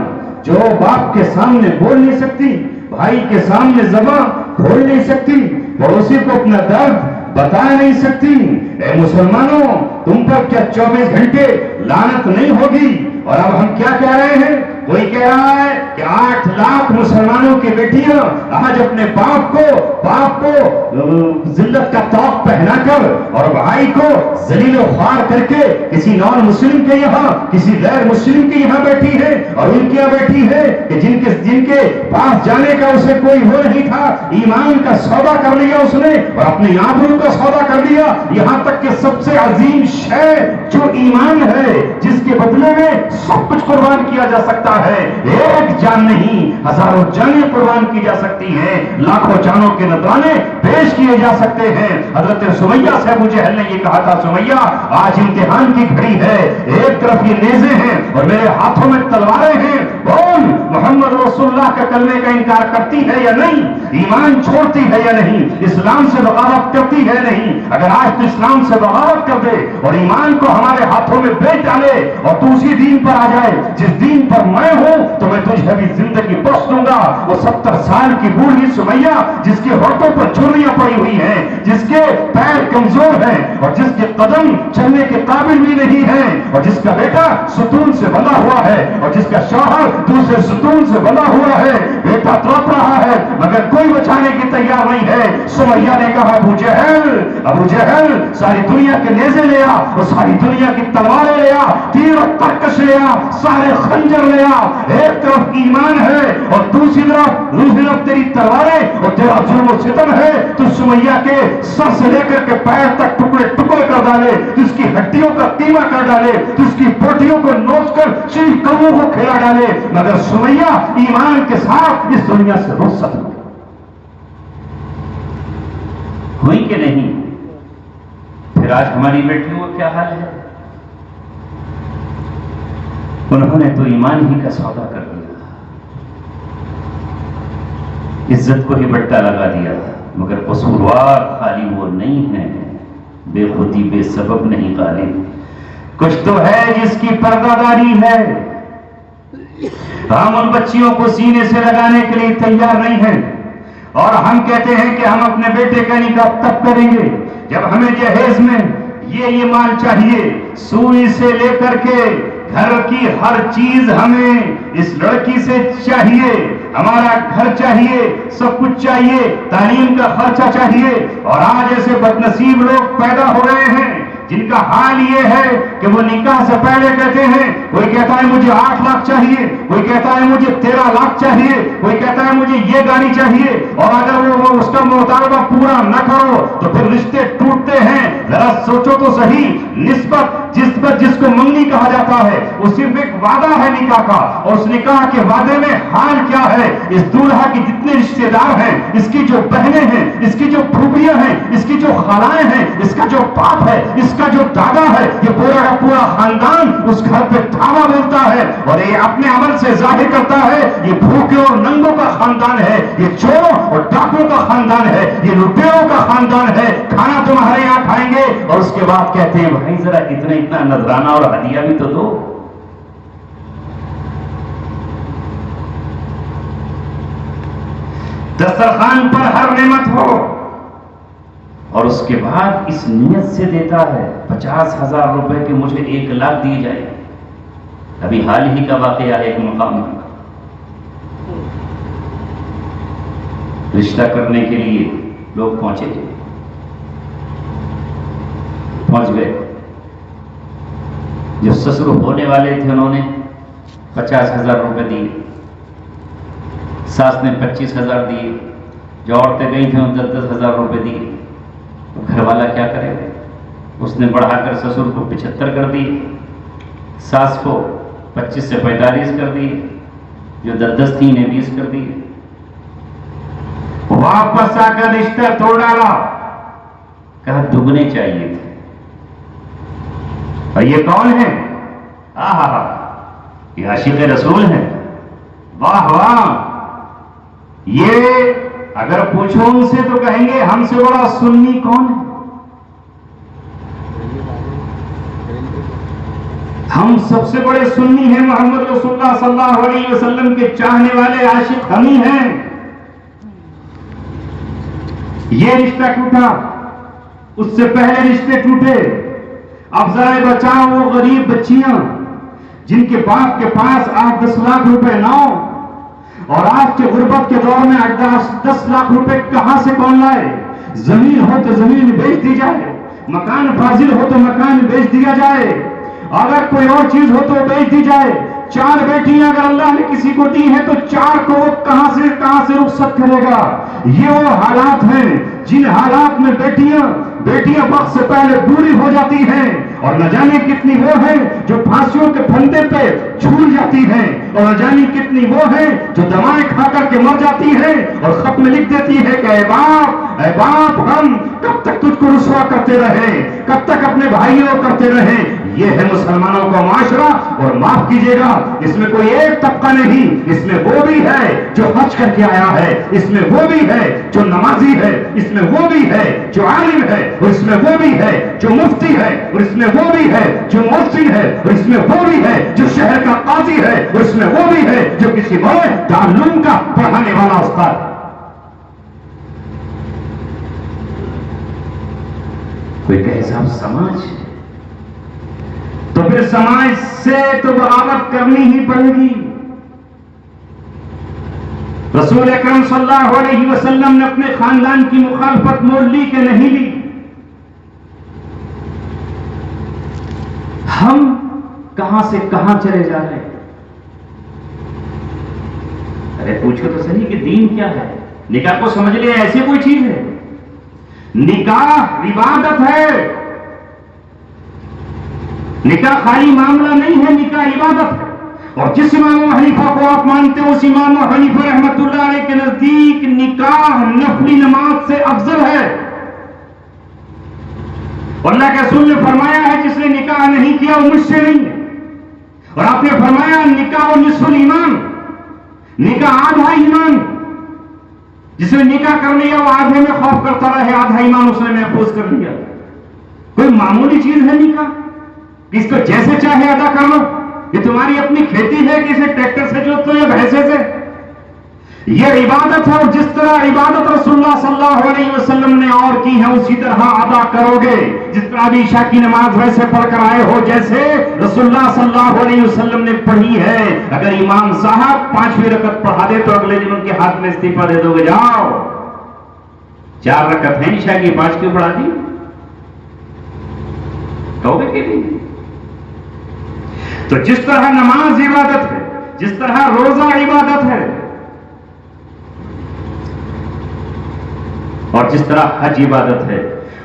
جو باپ کے سامنے بول نہیں سکتی، بھائی کے سامنے زبان کھول نہیں سکتی، پڑوسی کو اپنا درد بتا نہیں سکتی. اے مسلمانوں، تم پر کیا 24 گھنٹے لعنت نہیں ہوگی؟ اور اب ہم کیا کہہ رہے ہیں؟ کوئی کہہ رہا ہے کہ 8 لاکھ مسلمانوں کی بیٹیاں آج اپنے باپ کو ذلت کا طوق پہنا کر اور بھائی کو ذلیل و خوار کر کے کسی نان مسلم کے یہاں، کسی غیر مسلم کے یہاں بیٹھی ہے، اور ان کے یہاں بیٹھی ہے کہ جن کے پاس جانے کا اسے کوئی وہ نہیں تھا، ایمان کا سودا کر لیا اس نے اور اپنی آبرو کا سودا کر لیا. یہاں تک کہ سب سے عظیم شے جو ایمان ہے، جس کے بدلے میں سب کچھ قربان کیا جا سکتا ہے، ایک جان نہیں ہزاروں جانیں قربان کی جا سکتی ہیں، لاکھوں جانوں کے نذرانے پیش کیے جا سکتے ہیں. حضرت سمیہ سے ابو جہل نے یہ کہا تھا، سمیہ آج امتحان کی گھڑی ہے، ایک طرف یہ نیزے ہیں اور میرے ہاتھوں میں تلواریں ہیں، بول محمد رسول اللہ کے کلمے کا انکار کرتی ہے یا نہیں؟ ایمان چھوڑتی ہے یا نہیں؟ اسلام سے بغاوت کرتی ہے نہیں؟ اگر آج تو اسلام سے بغاوت کر دے اور ایمان کو ہمارے ہاتھوں میں بیچ ڈالے اور تو اسی دین پر آ جائے جس دین پر میں ہوں، تو میں تجھے بھی زندگی بخش دوں گا. وہ 70 سال کی بوڑھی سمیہ جس کے ہاتھوں پر چھریاں پڑی ہوئی ہیں، جس کے پیر کمزور ہیں اور جس کے قدم چلنے کے قابل بھی نہیں ہیں، اور جس کا بیٹا ستون سے بندھا ہوا ہے اور جس کا شوہر دوسرے ستون سے بندھا ہوا ہے، بیٹا تڑپ رہا ہے مگر کوئی بچانے کی تیار نہیں ہے. سمیہ نے کہا، ابو جہل ساری دنیا کے نیزے لے آ اور ساری دنیا کی تلواریں لے آ، تیر اور ترکش لے آ، سارے خنجر لے آ. ایک طرف ایمان ہے اور دوسری طرف تیری تلواریں اور تیرا ظلم و ستم ہے. تو سمیہ کے سر سے لے کر کے پیر تک ٹکڑے ٹکڑے کر ڈالے، تو اس کی ہڈیوں کا قیمہ کر ڈالے، تو اس کی بوٹیوں کو نوچ کر چیل کبوں کو کھلا ڈالے، مگر سمیہ ایمان کے ساتھ اس دنیا سے رخصت ہوئی کہ نہیں؟ پھر آج ہماری بیٹیوں کا کیا حال ہے؟ انہوں نے تو ایمان ہی کا سودا کر دیا، عزت کو ہی بٹا لگا دیا، مگر قصوروار خالی وہ نہیں ہے، بے خودی بے سبب نہیں غالب. کچھ تو ہے جس کی پردہ داری ہے. ہم ان بچیوں کو سینے سے لگانے کے لیے تیار نہیں ہیں، اور ہم کہتے ہیں کہ ہم اپنے بیٹے کا نکاح تب کریں گے جب ہمیں جہیز میں یہ مال چاہیے، سوئی سے لے کر کے گھر کی ہر چیز ہمیں اس لڑکی سے چاہیے، ہمارا گھر چاہیے، سب کچھ چاہیے، تعلیم کا خرچہ چاہیے. اور آج ایسے بدنصیب لوگ پیدا ہو رہے ہیں جن کا حال یہ ہے کہ وہ نکاح سے پہلے کہتے ہیں، کوئی کہتا ہے مجھے 8 لاکھ چاہیے، کوئی کہتا ہے مجھے 13 لاکھ چاہیے، کوئی کہتا ہے مجھے یہ گاڑی چاہیے، اور اگر وہ اس کا مطالبہ پورا نہ کرو تو پھر رشتے ٹوٹتے ہیں. ذرا سوچو تو صحیح، نسبت جس کو منگنی کہا جاتا ہے وہ صرف ایک وعدہ ہے نکاح کا، اور اس نکاح کے وعدے میں حال کیا ہے؟ اس دولہا کی جتنے رشتے دار ہیں، اس کی جو بہنیں ہیں، اس کی جو پھوپھیاں ہیں، اس کی جو خالائیں ہیں، اس کا جو باپ ہے، اس کا جو دادا ہے، یہ پورا کا پورا خاندان اس گھر پہ ٹھاوا بولتا ہے اور یہ اپنے عمل سے ظاہر کرتا ہے یہ بھوکے اور ننگوں کا خاندان ہے، یہ چوروں اور ڈاکوں کا خاندان ہے، یہ لٹیروں کا خاندان ہے. کھانا تمہارے یہاں کھائیں گے اور اس کے بعد کہتے ہیں بھائی ذرا اتنا نذرانہ اور ہدیہ بھی تو دو. دسترخوان پر ہر نعمت ہو اور اس کے بعد اس نیت سے دیتا ہے 50,000 روپے کے مجھے 1 لاکھ دیے جائے. ابھی حال ہی کا واقعہ ہے، ایک مقام رشتہ کرنے کے لیے لوگ پہنچ گئے. جو سسر ہونے والے تھے انہوں نے 50,000 روپے دیے، ساس نے 25,000 دیے، جو عورتیں گئی تھیں 10,000 روپے دیے. گھر والا کیا کرے؟ اس نے بڑھا کر سسر کو 75 کر دی، ساس کو 25 سے 45 کر دی، جو 10 تھی انہیں 20 کر دی. واپس آ کر رشتہ توڑ ڈالا. کہا دگنے چاہیے تھے. اور یہ کون ہے؟ یہ عاشق رسول ہے. واہ واہ. یہ اگر پوچھو ان سے تو کہیں گے ہم سے بڑا سنی کون ہے؟ ہم سب سے بڑے سنی ہیں. محمد رسول اللہ صلی اللہ علیہ وسلم کے چاہنے والے عاشق ہم ہی ہیں. یہ رشتہ ٹوٹا، اس سے پہلے رشتے ٹوٹے. اب ذرا بچاؤ وہ غریب بچیاں جن کے باپ کے پاس 8-10 لاکھ روپے نہ ہو، اور آج کے غربت کے دور میں 10 لاکھ روپے کہاں سے کون لائے؟ زمین ہو تو زمین بیچ دی جائے، مکان فاضل ہو تو مکان بیچ دیا جائے، اگر کوئی اور چیز ہو تو بیچ دی جائے. 4 بیٹیاں اگر اللہ نے کسی کو دی ہیں تو 4 کو وہ کہاں سے رخصت کرے گا؟ یہ وہ حالات ہیں جن حالات میں بیٹیاں وقت سے پہلے بوڑھی ہو جاتی ہیں، اور نہ جانے کتنی وہ ہیں جو پھانسیوں کے پھندے پہ جھول جاتی ہیں، اور نہ جانے کتنی وہ ہیں جو دوائیں کھا کر کے مر جاتی ہیں اور خط میں لکھ دیتی ہے کہ اے باپ ہم کب تک تجھ کو رسوا کرتے رہے، کب تک اپنے بھائیوں کرتے رہے. یہ ہے مسلمانوں کا معاشرہ. اور معاف کیجیے گا، اس میں کوئی ایک طبقہ نہیں، اس میں وہ بھی ہے جو حج کر کے آیا ہے، اس میں وہ بھی ہے جو نمازی ہے، اس میں وہ بھی ہے جو عالم ہے، اور اس میں وہ بھی ہے جو مفتی ہے، اور اس میں وہ بھی ہے جو محسن ہے، اور اس میں وہ بھی ہے جو شہر کا قاضی ہے، اور اس میں وہ بھی ہے جو کسی بڑے دارالعلوم کا پڑھانے والا استاد. کوئی کہے صاحب سماج، تو پھر سماج سے تو بغاوت کرنی ہی پڑے گی. رسول اکرم صلی اللہ علیہ وسلم نے اپنے خاندان کی مخالفت مول لی کہ نہیں لی؟ ہم کہاں سے کہاں چلے جا رہے ہیں؟ ارے پوچھو تو صحیح کہ دین کیا ہے؟ نکاح کو سمجھ لیا ایسی کوئی چیز ہے؟ نکاح عبادت ہے. نکاح خالی معاملہ نہیں ہے، نکاح عبادت ہے. اور جس امام ابو حنیفہ کو آپ مانتے ہو، اس امام ابو حنیفہ رحمۃ اللہ علیہ کے نزدیک نکاح نفلی نماز سے افضل ہے. اور اللہ کے رسول نے فرمایا ہے جس نے نکاح نہیں کیا وہ مجھ سے نہیں ہے. اور آپ نے فرمایا نکاح نصف الایمان، نکاح آدھا ایمان. جس نے نکاح کر لیا وہ آدھے میں خوف کرتا رہے، آدھا ایمان اس نے محفوظ کر لیا. کوئی معمولی چیز ہے نکاح کہ اس کو جیسے چاہے ادا کر لو؟ یہ تمہاری اپنی کھیتی ہے کہ اسے ٹریکٹر سے جوت لو یا بھینسے سے؟ یہ عبادت ہے. اور جس طرح عبادت رسول اللہ صلی اللہ علیہ وسلم نے اور کی ہے اسی طرح ادا کرو گے. جس طرح ابھی عشاء کی نماز ویسے پڑھ کر آئے ہو جیسے رسول اللہ صلی اللہ علیہ وسلم نے پڑھی ہے. اگر امام صاحب 5ویں رکعت پڑھا دے تو اگلے دن ان کے ہاتھ میں استعفیٰ دے دو گے، جاؤ 4 رکعت ہیں عشاء کی 5 کیوں پڑھا دی؟ کہو گے کہ نہیں؟ تو جس طرح نماز عبادت ہے، جس طرح روزہ عبادت ہے، اور جس طرح حج عبادت ہے،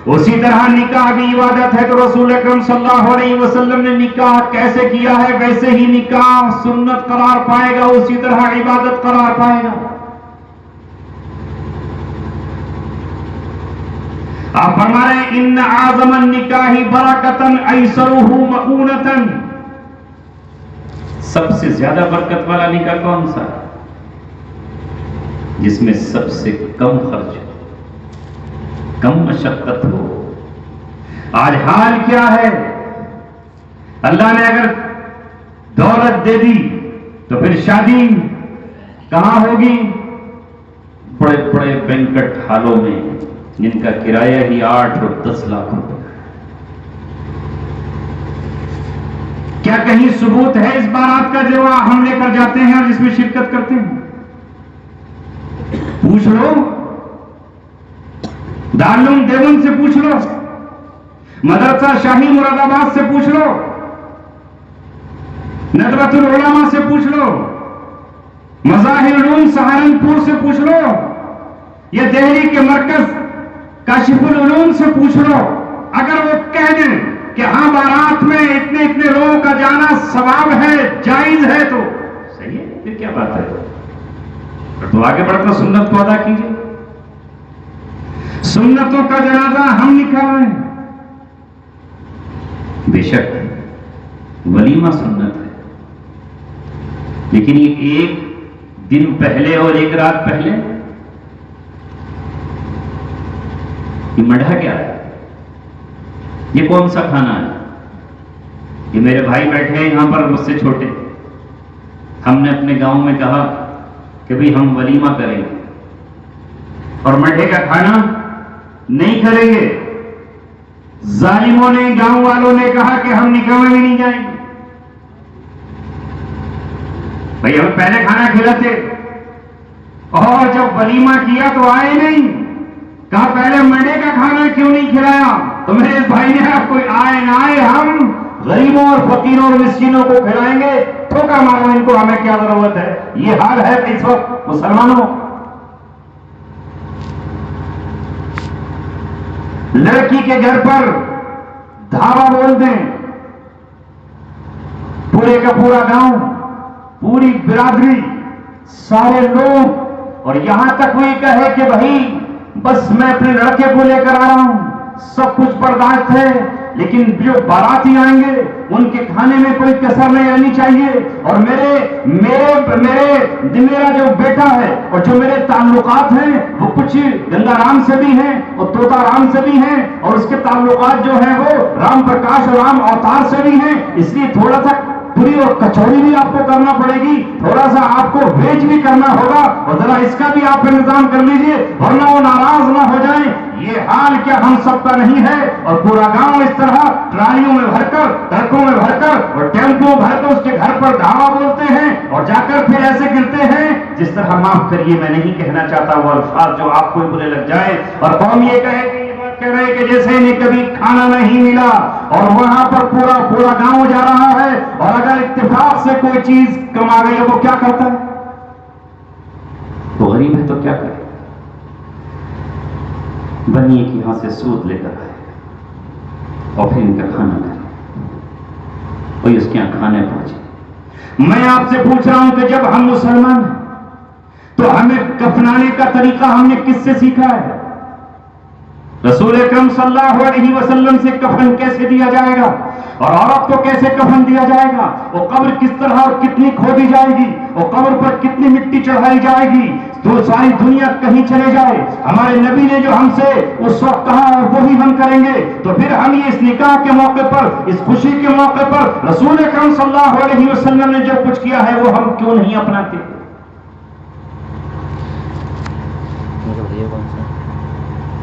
اسی طرح نکاح بھی عبادت ہے. تو رسول اکرم صلی اللہ علیہ وسلم نے نکاح کیسے کیا ہے ویسے ہی نکاح سنت قرار پائے گا، اسی طرح عبادت قرار پائے گا. آپ فرما رہے ہیں ان اعظم النکاح برکتن ایسرہ مؤونتن. سب سے زیادہ برکت والا نکاح کون سا؟ جس میں سب سے کم خرچ ہو، کم مشقت ہو. آج حال کیا ہے؟ اللہ نے اگر دولت دے دی تو پھر شادی کہاں ہوگی؟ بڑے بڑے بینکٹ ہالوں میں جن کا کرایہ ہی 8 اور 10 لاکھ روپے. کیا کہیں ثبوت ہے اس بارات کا جو ہم لے کر جاتے ہیں اور جس میں شرکت کرتے ہیں؟ پوچھ لو، دارالعلوم دیوبند سے پوچھ لو، مدرسہ شاہی مراد آباد سے پوچھ لو، ندوۃ العلماء سے پوچھ لو، مظاہر علوم سہارنپور سے پوچھ لو، یا دہلی کے مرکز کاشف العلوم سے پوچھ لو. اگر وہ کہہ دیں کہ ہاں بارات میں اتنے اتنے لوگوں کا جانا ثواب ہے، جائز ہے، تو صحیح ہے، پھر کیا بات ہے؟ تو آگے بڑھ کر سنت کو ادا کیجیے. سنتوں کا جنازہ ہم نکال رہے ہیں. بے شک ولیمہ سنت ہے، لیکن یہ ایک دن پہلے اور ایک رات پہلے یہ مڈھا کیا ہے؟ یہ کون سا کھانا ہے؟ یہ میرے بھائی بیٹھے ہیں یہاں پر مجھ سے چھوٹے، ہم نے اپنے گاؤں میں کہا کہ بھئی ہم ولیمہ کریں گے اور مڈھے کا کھانا نہیں کریں گے. ظالموں نے، گاؤں والوں نے کہا کہ ہم نکاح میں بھی نہیں جائیں گے. بھئی ہم پہلے کھانا کھلاتے اور جب ولیمہ کیا تو آئے نہیں. کہا پہلے مڈھے کا کھانا کیوں نہیں کھلایا؟ تو میرے بھائی نے کہا کوئی آئے نہ آئے ہم غریبوں اور فقیروں اور مسکینوں کو کھلائیں گے. ٹھوکا مارو ان کو، ہمیں کیا ضرورت ہے؟ یہ حال ہے اس وقت مسلمانوں. لڑکی کے گھر پر دھاوا بول دیں، پورے کا پورا گاؤں، پوری برادری، سارے لوگ، اور یہاں تک وہ یہ کہے کہ بھائی بس میں اپنے لڑکے کو لے کر آ رہا ہوں، سب کچھ برداشت ہے، لیکن جو باراتی آئیں گے ان کے کھانے میں کوئی کسر نہیں رہنی چاہیے. اور میرا جو بیٹا ہے اور جو میرے تعلقات ہیں وہ کچھ گنگا رام سے بھی ہیں اور طوطا رام سے بھی ہیں، اور اس کے تعلقات جو ہیں وہ رام پرکاش اور رام اوتار سے بھی ہیں. اس لیے تھوڑا سا پوری اور کچوری بھی آپ کو کرنا پڑے گی، تھوڑا سا آپ کو ویج بھی کرنا ہوگا، اور ذرا اس کا بھی آپ انتظام کر لیجئے ورنہ وہ ناراض نہ ہو جائیں. یہ حال کیا ہم سب کا نہیں ہے؟ اور پورا گاؤں اس طرح ٹرالیوں میں بھر کر، ٹرکوں میں بھر کر اور ٹیمپو بھر کر اس کے گھر پر دھاوا بولتے ہیں اور جا کر پھر ایسے گرتے ہیں جس طرح، معاف کریے میں نہیں کہنا چاہتا وہ الفاظ جو آپ کو برے لگ جائے، اور قوم یہ کہے کہ یہ بات کہہ رہے کہ جیسے انہیں کبھی کھانا نہیں ملا اور وہاں پر پورا گاؤں جا رہا ہے، اور اگر اتفاق سے کوئی چیز کم آ گئی ہے وہ کیا کرتا ہے؟ وہ غریب ہے تو کیا کرے؟ بنیے کہ یہاں سے سود لے کر آئے اور پھر ان کا کھانا کرے، وہی اس کے یہاں کھانے پہنچے. میں آپ سے پوچھ رہا ہوں کہ جب ہم مسلمان ہیں تو ہمیں کفنانے کا طریقہ ہم نے کس سے سیکھا ہے؟ رسول اکرم صلی اللہ علیہ وسلم سے کفن کیسے دیا جائے گا، اور عورت کو کیسے کفن دیا جائے گا، وہ قبر کس طرح اور کتنی کھودی جائے گی، وہ قبر پر کتنی مٹی چڑھائی جائے گی، تو ساری دنیا کہیں چلے جائے ہمارے نبی نے جو ہم سے اس وقت کہا اور وہی ہم کریں گے. تو پھر ہم یہ اس نکاح کے موقع پر، اس خوشی کے موقع پر رسول اکرم صلی اللہ علیہ وسلم نے جو کچھ کیا ہے وہ ہم کیوں نہیں اپناتے؟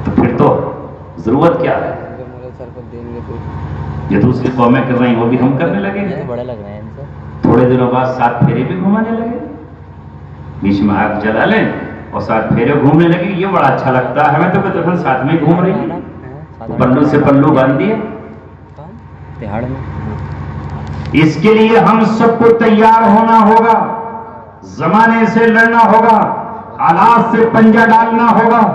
تو پھر تو ضرورت کیا ہے؟ جو دوسری قومیں کر رہی ہیں وہ بھی ہم کرنے لگے. بڑا لگ رہا ہے ان سے. تھوڑے دنوں بعد 7 پھیرے بھی گھمانے لگے، بیچ میں آگ جلا لیں اور 7 پھیرے گھومنے لگے. یہ بڑا اچھا لگتا ہے ہمیں تو کہ دفعہ ساتھ میں گھوم رہی ہیں، پلو سے پلو باندھ دیے. تہاڑ میں اس کے لیے ہم سب کو تیار ہونا ہوگا، زمانے سے لڑنا ہوگا، حالات سے پنجہ ڈالنا ہوگا،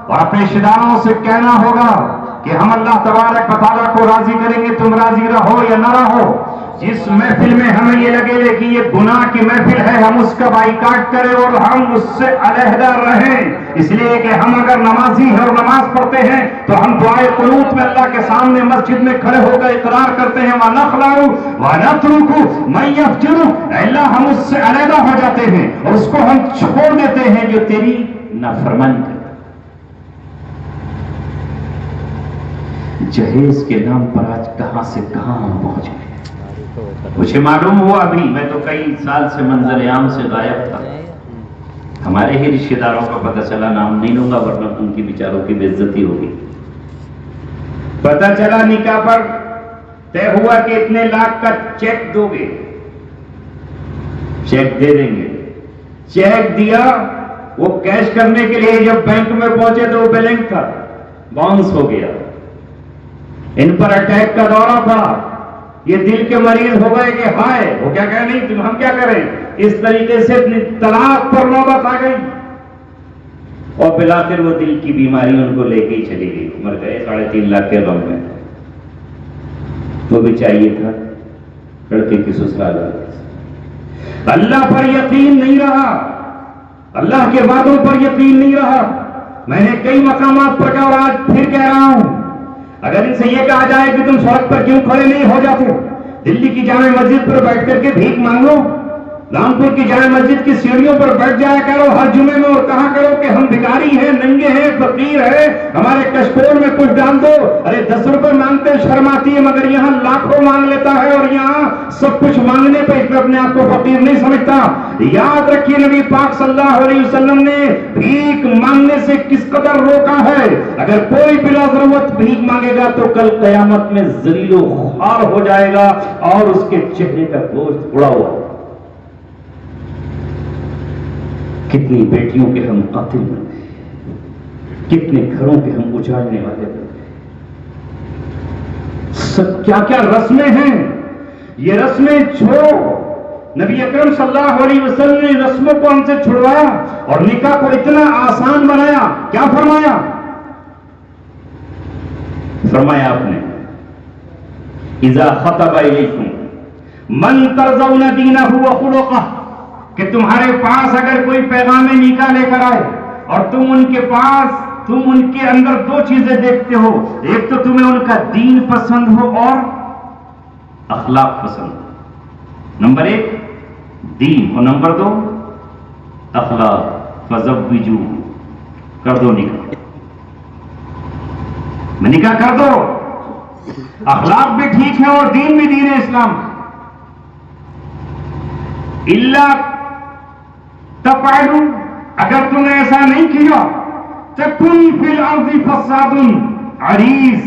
اور اپنے رشتہ داروں سے کہنا ہوگا کہ ہم اللہ تبارک و تعالیٰ کو راضی کریں گے، تم راضی رہو یا نہ رہو. جس محفل میں ہمیں یہ لگے کہ یہ گناہ کی محفل ہے ہم اس کا بائیکاٹ کریں اور ہم اس سے علیحدہ رہیں. اس لیے کہ ہم اگر نمازی ہیں اور نماز پڑھتے ہیں تو ہم دعائے قنوت میں اللہ کے سامنے مسجد میں کھڑے ہو کر اقرار کرتے ہیں وَنَخْلَعُ وَنَتْرُكُ مَن يَفْجُرُ، اے اللہ ہم اس سے علیحدہ ہو جاتے ہیں اور اس کو ہم چھوڑ دیتے ہیں جو تیری نافرمانی کرتا. جہیز کے نام پر آج کہاں سے کہاں ہم پہنچ گئے. مجھے معلوم ہوا ابھی، میں تو کئی سال سے منظر عام سے غائب تھا، ہمارے ہی رشتہ داروں کا پتہ چلا، نام نہیں لوں گا ورنہ ان کی بیچاروں کی بے عزتی ہوگی. پتہ چلا نکاح پر طے ہوا کہ اتنے لاکھ کا چیک دو گے، چیک دے دیں گے. چیک دیا، وہ کیش کرنے کے لیے جب بینک میں پہنچے تو وہ بلینک تھا، باؤنس ہو گیا. ان پر اٹیک کا دورہ پڑا، یہ دل کے مریض ہو گئے کہ ہائے، وہ کیا کہہ نہیں تم ہم کیا کریں. اس طریقے سے طلاق پر نوبت آ گئی اور بلاخر وہ دل کی بیماری ان کو لے کے ہی چلی گئی، مر گئے 3.5 لاکھ کے غم میں. وہ بھی چاہیے تھا لڑکے کی سسرال والے. اللہ پر یقین نہیں رہا، اللہ کے وعدوں پر یقین نہیں رہا، میں نے کئی مقامات پر کہا اور آج پھر کہہ رہا ہوں، اگر ان سے یہ کہا جائے کہ تم سڑک پر کیوں کھڑے نہیں ہو جاتے، دلی کی جامع مسجد پر بیٹھ کر کے بھیک مانگ لو، رامپور کی جامع مسجد کی سیڑھیوں پر بیٹھ جایا کرو ہر جمعے میں اور کہا کرو کہ ہم بھکاری ہیں، ننگے ہیں، فقیر ہیں، ہمارے کشکول میں کچھ ڈال دو۔ ارے 10 روپے مانگتے شرم آتی ہے، مگر یہاں لاکھوں مانگ لیتا ہے اور یہاں سب کچھ مانگنے پہ اپنے آپ کو فقیر نہیں سمجھتا۔ یاد رکھیے نبی پاک صلی اللہ علیہ وسلم نے بھیک مانگنے سے کس قدر روکا ہے۔ اگر کوئی بلا ضرورت بھیک مانگے گا تو کل قیامت میں ذلیل و خوار ہو جائے گا اور اس کے چہرے کا گوشت اڑا ہوا۔ کتنی بیٹیوں کے ہم قاتل بن گئے، کتنے گھروں کے ہم اجاڑنے والے بن گئے۔ کیا کیا رسمیں ہیں، یہ رسمیں چھوڑو۔ نبی اکرم صلی اللہ علیہ وسلم نے رسموں کو ہم سے چھڑوایا اور نکاح کو اتنا آسان بنایا۔ کیا فرمایا؟ فرمایا آپ نے اذا خطب الیکم من ترضون دینہ وخلقہ، کہ تمہارے پاس اگر کوئی پیغام نکاح لے کر آئے اور تم ان کے اندر دو چیزیں دیکھتے ہو، ایک تو تمہیں ان کا دین پسند ہو اور اخلاق پسند ہو۔ نمبر 1 دین اور نمبر 2 اخلاق، فزوجو، کر دو نکاح، نکاح کر دو۔ اخلاق بھی ٹھیک ہے اور دین بھی دین اسلام۔ اللہ تفعلوا، اگر تم نے ایسا نہیں کیا، تکن فی الارض فساد عریض،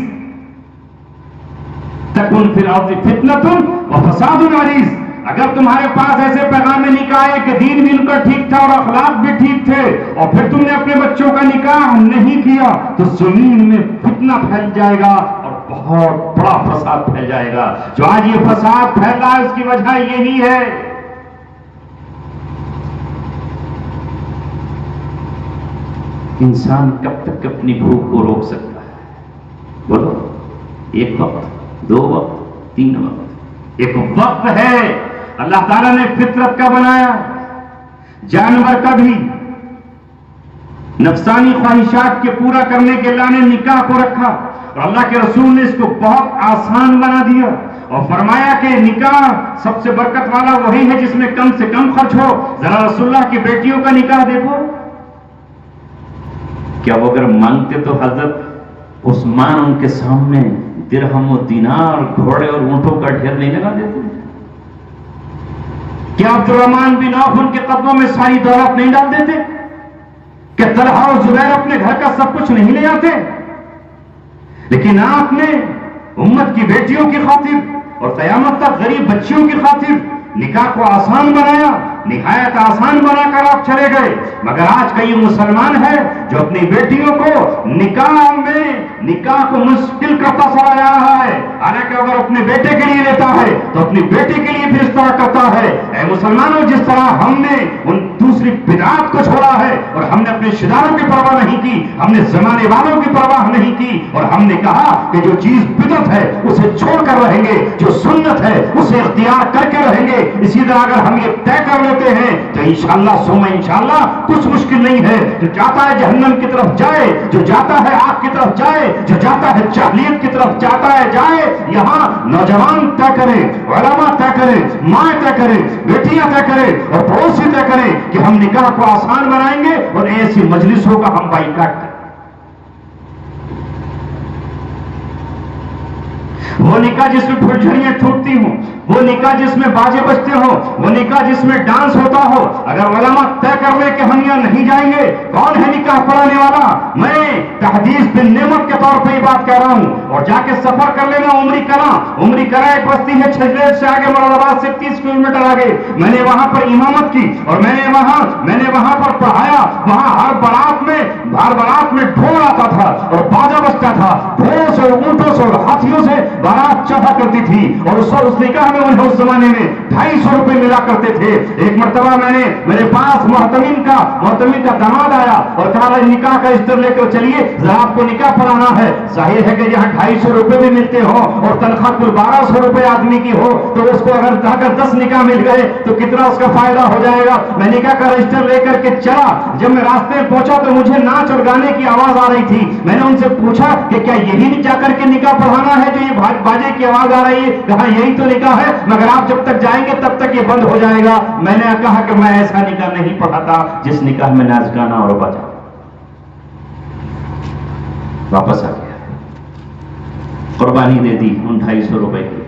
تکن فی الارض فتنۃ وفساد عریض۔ اگر تمہارے پاس ایسے پیغام نکاح ہے کہ دین بھی ان کا ٹھیک تھا اور اخلاق بھی ٹھیک تھے اور پھر تم نے اپنے بچوں کا نکاح نہیں کیا تو زمین میں فتنہ پھیل جائے گا اور بہت بڑا فساد پھیل جائے گا۔ جو آج یہ فساد پھیل رہا ہے اس کی وجہ یہی ہے۔ انسان کب تک اپنی بھوک کو روک سکتا ہے؟ بولو، 1 وقت، 2 وقت، 3 وقت؟ ایک وقت ہے اللہ تعالیٰ نے فطرت کا بنایا، جانور کا بھی، نفسانی خواہشات کے پورا کرنے کے اللہ نے نکاح کو رکھا اور اللہ کے رسول نے اس کو بہت آسان بنا دیا اور فرمایا کہ نکاح سب سے برکت والا وہی ہے جس میں کم سے کم خرچ ہو۔ ذرا رسول اللہ کی بیٹیوں کا نکاح دیکھو، کیا وہ اگر مانگتے تو حضرت عثمان ان کے سامنے درہم و دینار، گھوڑے اور اونٹوں کا ڈھیر نہیں لگا دیتے؟ کیا عبد الرحمن بن عوف ان کے قدموں میں ساری دولت نہیں ڈال دیتے؟ کہ طلحہ اور زبیر اپنے گھر کا سب کچھ نہیں لے آتے؟ لیکن آپ نے امت کی بیٹیوں کی خاطر اور قیامت تک غریب بچیوں کی خاطر نکاح کو آسان بنایا، نہایت آسان بنا کر آپ چلے گئے۔ مگر آج کئی مسلمان ہیں جو اپنی بیٹیوں کو نکاح کو مشکل کرتا چلا جا رہا ہے، حالانکہ اگر اپنے بیٹے کے لیے لیتا ہے تو اپنی بیٹے کے لیے بھی اس طرح کرتا ہے۔ اے مسلمانوں، جس طرح ہم نے ان دوسری بدعات کو چھوڑا ہے اور ہم نے اپنے شداروں کی پرواہ نہیں کی، ہم نے زمانے والوں کی پرواہ نہیں کی اور ہم نے کہا کہ جو چیز بدعت ہے اسے چھوڑ کر رہیں گے، جو سنت ہے اسے اختیار کر کے رہیں گے، اسی طرح اگر ہم یہ طے کر لیتے ہیں تو انشاءاللہ ثم انشاءاللہ کچھ مشکل نہیں ہے۔ جو جاتا ہے جہنم کی طرف جائے، جو جاتا ہے آگ کی طرف جائے، جو جاتا ہے جاہلیت کی طرف جاتا ہے جائے۔ یہاں نوجوان طے کریں، علماء طے کریں، ماں طے کریں، بیٹیاں طے کریں اور پڑوسی طے کریں کہ ہم نکاح کو آسان بنائیں گے اور ایسی مجلسوں کا ہم بائیکاٹ کریں۔ وہ نکاح جس میں پھلجھڑیاں ٹوٹتی ہوں، وہ نکاح جس میں باجے بجتے ہوں، وہ نکاح جس میں ڈانس ہوتا ہو، اگر علماء طے کر لیں کہ ہم یہاں نہیں جائیں گے، کون ہے نکاح پڑھانے والا؟ میں تحدیث بن نعمت کے طور پہ یہ بات کہہ رہا ہوں۔ اور جا کے سفر کر لینا عمری کرا ایک بستی ہے چھجریٹ سے آگے، مراد آباد سے 30 کلومیٹر آگے۔ میں نے وہاں پر امامت کی اور میں نے وہاں پر پڑھایا۔ وہاں ہر بارات میں ڈھول آتا تھا اور باجا بجتا تھا، ڈھولوں سے، اونٹوں سے اور ہاتھیوں سے بارات چڑھا کرتی تھی اور اور اس نکاح میں انہیں اس زمانے میں 250 روپے ملا کرتے تھے. ایک مرتبہ میرے پاس محتمین کا داماد آیا اور کہا نکاح کا رجسٹر لے کر چلیے, ذرا آپ کو نکاح پڑھانا ہے. ظاہر ہے کہ جہاں 250 روپے بھی ملتے ہو اور تنخواہ کل 1200 روپے آدمی کی ہو, تو اس کو اگر 10 نکاح مل گئے تو کتنا اس کا فائدہ ہو جائے گا. میں نکاح کا رجسٹر لے کر کے چلا. جب میں راستے میں پہنچا تو مجھے ناچ اور گانے کی آواز آ رہی تھی. میں نے ان سے پوچھا کہ کیا یہی جا کر کے نکاح پڑھانا ہے جو یہ باجے کی آواز آ رہی ہے؟ کہا یہی تو نکاح ہے, مگر آپ جب تک جائیں گے تب تک یہ بند ہو جائے گا. میں نے کہا کہ میں ایسا نکاح نہیں پڑھاتا جس نکاح میں ناچ گانا اور باجا. واپس آ گیا, قربانی دے دی ان 250 روپے کی.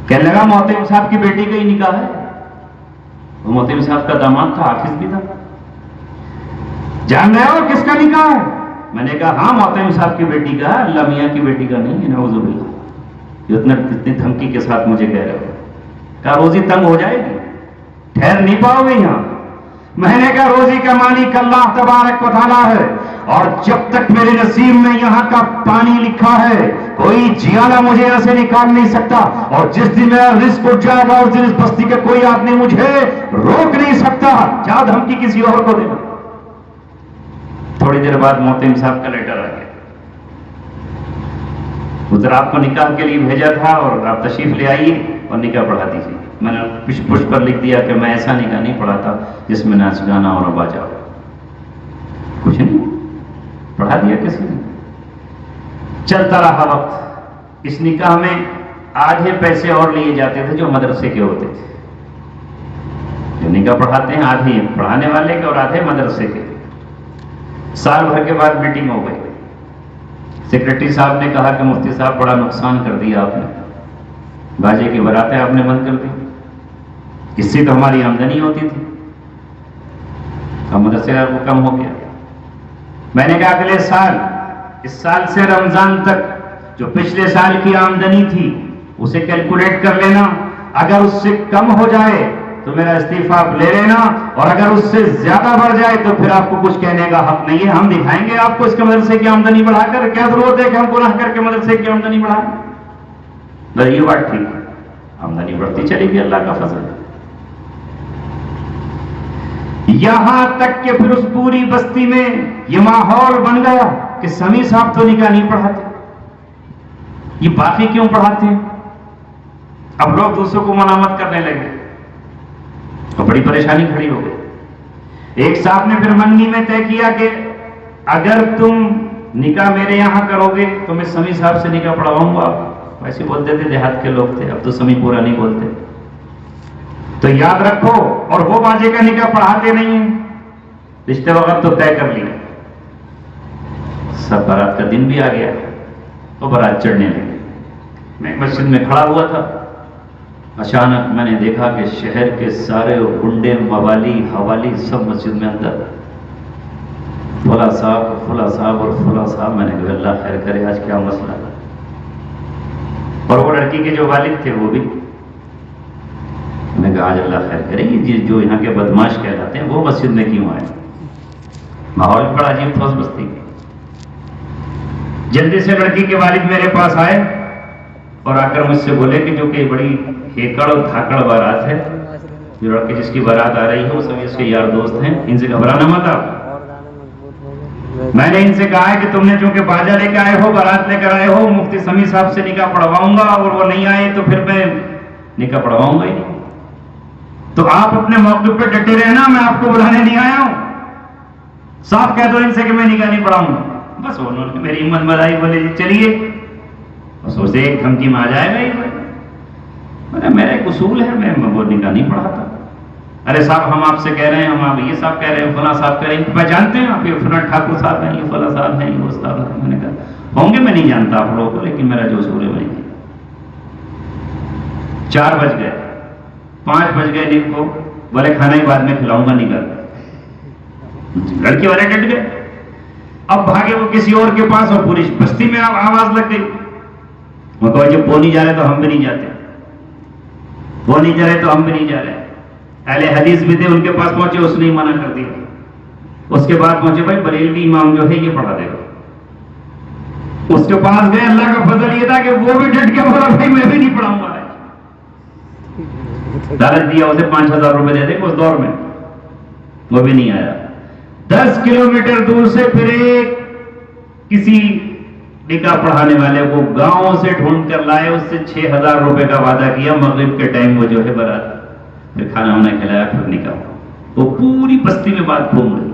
کہنے لگا محتم صاحب کی بیٹی کا ہی نکاح ہے. وہ محتم صاحب کا داماد تھا, حافظ بھی تھا. جان رہے ہو کس کا نکاح ہے؟ میں نے کہا ہاں محتم صاحب کی بیٹی کا ہے, اللہ میاں کی بیٹی کا نہیں ہے. نعوذ باللہ, اتنی دھمکی کے ساتھ مجھے کہہ رہے ہو. کہا روزی تنگ ہو جائے گی, ٹھہر نہیں پاؤ گے یہاں. میں نے کہا روزی کا مالک اللہ تبارک و تعالیٰ ہے, اور جب تک میرے نصیب میں یہاں کا پانی لکھا ہے کوئی جیالا مجھے یہاں سے نکال نہیں سکتا. اور جس دن میرا رزق اٹھ جائے گا اس دن اس بستی کا کوئی آدمی مجھے روک نہیں سکتا. جا دھمکی کسی اور کو دینا. تھوڑی دیر بعد محتم صاحب کا لیٹر آ گیا. ادھر آپ کو نکاح کے لیے بھیجا تھا اور آپ تشریف لے آئیے اور نکاح پڑھا دیجیے. میں نے پش پر لکھ دیا کہ میں ایسا نکاح نہیں پڑھاتا جس میں ناچ گانا اور باجا ہو. کچھ نہیں پڑھا دیا کسی نے. چلتا رہا وقت. اس نکاح میں آدھے پیسے اور لیے جاتے تھے جو مدرسے کے ہوتے تھے. جو نکاح پڑھاتے ہیں آدھے پڑھانے والے کے اور آدھے مدرسے کے. سال بھر کے بعد میٹنگ ہو گئی. سیکرٹری صاحب نے کہا کہ مفتی صاحب بڑا نقصان کر دیا آپ نے, باجے کی براتیں آپ نے بند کر دی, اس سے تو ہماری آمدنی ہوتی تھی, اب مدرسے کا وہ کم ہو گیا. میں نے کہا اگلے سال, اس سال سے رمضان تک جو پچھلے سال کی آمدنی تھی اسے کیلکولیٹ کر لینا. اگر اس سے کم ہو جائے تو میرا استعفیٰ آپ لے لینا, اور اگر اس سے زیادہ بڑھ جائے تو پھر آپ کو کچھ کہنے کا حق نہیں ہے. ہم دکھائیں گے آپ کو اس کے مدرسے کی آمدنی بڑھا کر. کیا ضرورت ہے کہ ہم گناہ کر کے مدرسے کی آمدنی بڑھائیں؟ یہ بات ٹھیک ہے, آمدنی بڑھتی چلے گی, اللہ کا فضل ہے. یہاں تک کہ پھر اس پوری بستی میں یہ ماحول بن گیا کہ سمیع صاحب تو نکاح نہیں پڑھاتے, یہ باقی کیوں پڑھاتے ہیں؟ اب لوگ دوسروں کو ملامت کرنے لگے اور بڑی پریشانی کھڑی ہو گئی. ایک صاحب نے پھر منگنی میں طے کیا کہ اگر تم نکاح میرے یہاں کرو گے تو میں سمیع صاحب سے نکاح پڑھواؤں گا. ویسے بولتے تھے, دیہات کے لوگ تھے, اب تو سمیع پورا نہیں بولتے. تو یاد رکھو, اور وہ باجے کا نکاح پڑھاتے نہیں ہیں. رشتے وقت تو طے کر لیا. سب بارات کا دن بھی آ گیا تو بارات چڑھنے لگی. میں مسجد میں کھڑا ہوا تھا, اچانک میں نے دیکھا کہ شہر کے سارے گنڈے, موالی, حوالی سب مسجد میں اندر. فلاں صاحب اور فلاں صاحب. میں نے کہا اللہ خیر کرے, آج کیا مسئلہ ہے. اور وہ لڑکی کے جو والد تھے وہ بھی. میں نے کہا آج اللہ خیر کرے, یہ جو یہاں کے بدماش کہلاتے ہیں وہ مسجد میں کیوں آئے. ماحول بڑا عجیب تھا اس بستی کا. جلدی سے لڑکی کے والد میرے پاس آئے اور آ کر مجھ سے بولے کہ جو کہ بڑی ہیکڑ اور دھاکڑ بارات ہے, جو لڑکے جس کی بارات آ رہی ہے وہ سبھی اس کے یار دوست ہیں, ان سے گھبرانا مت آپ. میں نے ان سے کہا ہے کہ تم نے چونکہ باجا لے کے آئے ہو, بارات لے کر آئے ہو, مفتی سمیع صاحب سے نکاح پڑھواؤں گا, اور وہ نہیں آئے تو پھر میں نکاح پڑھواؤں گا ہی نہیں. تو آپ اپنے موقف پہ ڈٹے رہنا, میں آپ کو بلانے نہیں آیا ہوں. صاف کہہ دو ان سے کہ میں نکاح نہیں پڑھاؤں گا. بس انہوں نے میری ہمت بڑھائی, بولے جی چلیے. اور سوچتے ایک دھمکی میں آ جائے گا ہی. میرا ایک اصول ہے, میں وہ نکاح نہیں پڑھاتا. ارے صاحب ہم آپ سے کہہ رہے ہیں, ہم آپ یہ صاحب کہہ رہے ہیں, فلاں صاحب کہہ رہے ہیں, پہچانتے ہیں آپ, یہ فلاں ٹھاکر صاحب ہیں, یہ فلاں صاحب ہیں, یہ وہ صاحب ہیں. میں نے کہا ہوں گے, میں نہیں جانتا آپ لوگوں کو, لیکن میرا جو اصول ہے وہی. 4 بج گئے, 5 بج گئے دن کو, بولے کھانا ہی بعد میں کھلاؤں گا, نہیں کرتا. لڑکی والے ڈٹ گئے. اب بھاگے وہ کسی اور کے پاس, اور پوری بستی میں آواز لگ گئی. وہ کہا جب وہ نہیں جا رہے تو ہم بھی نہیں جاتے, وہ نہیں جا رہے تو ہم بھی نہیں جا رہے. اہل حدیث بھی تھے, ان کے پاس پہنچے, اس نے منع کر دیا. اس کے بعد پہنچے بھائی بریلوی امام جو ہے یہ پڑھا دے گا. اس کے پاس گئے، اللہ کا فضل یہ تھا کہ وہ بھی ڈٹ کے بولا بھائی میں بھی نہیں پڑھاؤں گا. لالچ دیا اسے 5,000 روپے دے دے اس دور میں، وہ بھی نہیں آیا. 10 کلومیٹر دور سے پھر ایک کسی نکاح پڑھانے والے کو گاؤں سے ڈھونڈ کر لائے، اس سے 6,000 روپے کا وعدہ کیا. مغرب کے ٹائم وہ جو ہے برات، پھر کھانا وانا کھلایا، پھر نکاح. وہ پوری بستی میں بات گھوم گئی.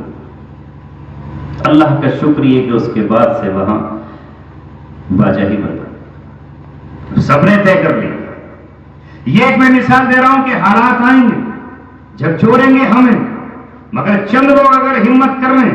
اللہ کا شکر یہ کہ اس کے بعد سے وہاں باجا ہی بنا، سب نے طے کر لی. یہ ایک میں مثال دے رہا ہوں کہ حالات آئیں گے، جھکجھوریں گے ہمیں، مگر چند لوگ اگر ہمت کر لیں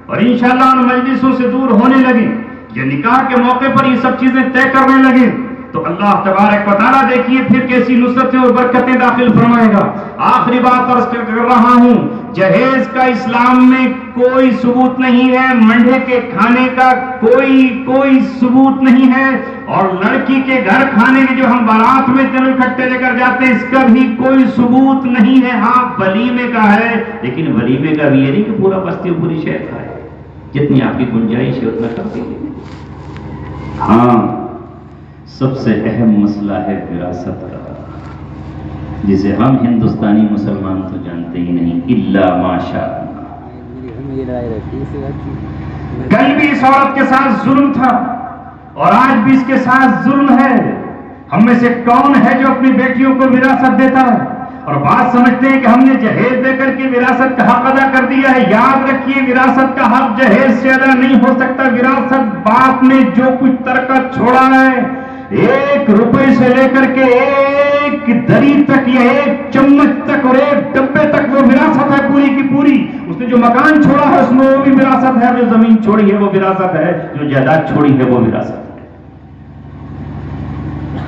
اور انشاءاللہ ان مجلسوں سے دور ہونے لگیں، یہ نکاح کے موقع پر یہ سب چیزیں طے کرنے لگیں، تو اللہ تبارک و تعالیٰ دیکھیے پھر کیسی نصرتیں اور برکتیں داخل فرمائے گا. آخری بات عرض کر رہا ہوں، جہیز کا اسلام میں کوئی ثبوت نہیں ہے، منڈے کے کھانے کا کوئی ثبوت نہیں ہے، اور لڑکی کے گھر کھانے کے جو ہم بارات میں تل اکٹھے لے کر جاتے ہیں اس کا بھی کوئی ثبوت نہیں ہے. ہاں ولیمے کا ہے، لیکن ولیمے کا بھی یہ نہیں کہ پورا بستی پوری شہر کھائے، جتنی آپ کی گنجائش ہے اتنا کر دیجیے. ہاں سب سے اہم مسئلہ ہے وراثت کا، جسے ہم ہندوستانی مسلمان تو جانتے ہی نہیں، الا ماشاء اللہ. کل بھی اس عورت کے ساتھ ظلم تھا اور آج بھی اس کے ساتھ ظلم ہے. ہم میں سے کون ہے جو اپنی بیٹیوں کو وراثت دیتا ہے اور بات سمجھتے ہیں کہ ہم نے جہیز دے کر کے وراثت کا حق ادا کر دیا ہے؟ یاد رکھیے وراثت کا حق جہیز سے ادا نہیں ہو سکتا. وراثت باپ نے جو کچھ ترکہ چھوڑا ہے، 1 روپے سے لے کر کے 1 دری تک یا 1 چمچ تک اور 1 ڈبے تک وہ وراثت ہے پوری کی پوری. اس نے جو مکان چھوڑا ہے اس میں وہ بھی وراثت ہے، جو زمین چھوڑی ہے وہ وراثت ہے، جو جائیداد چھوڑی ہے وہ وراثت ہے.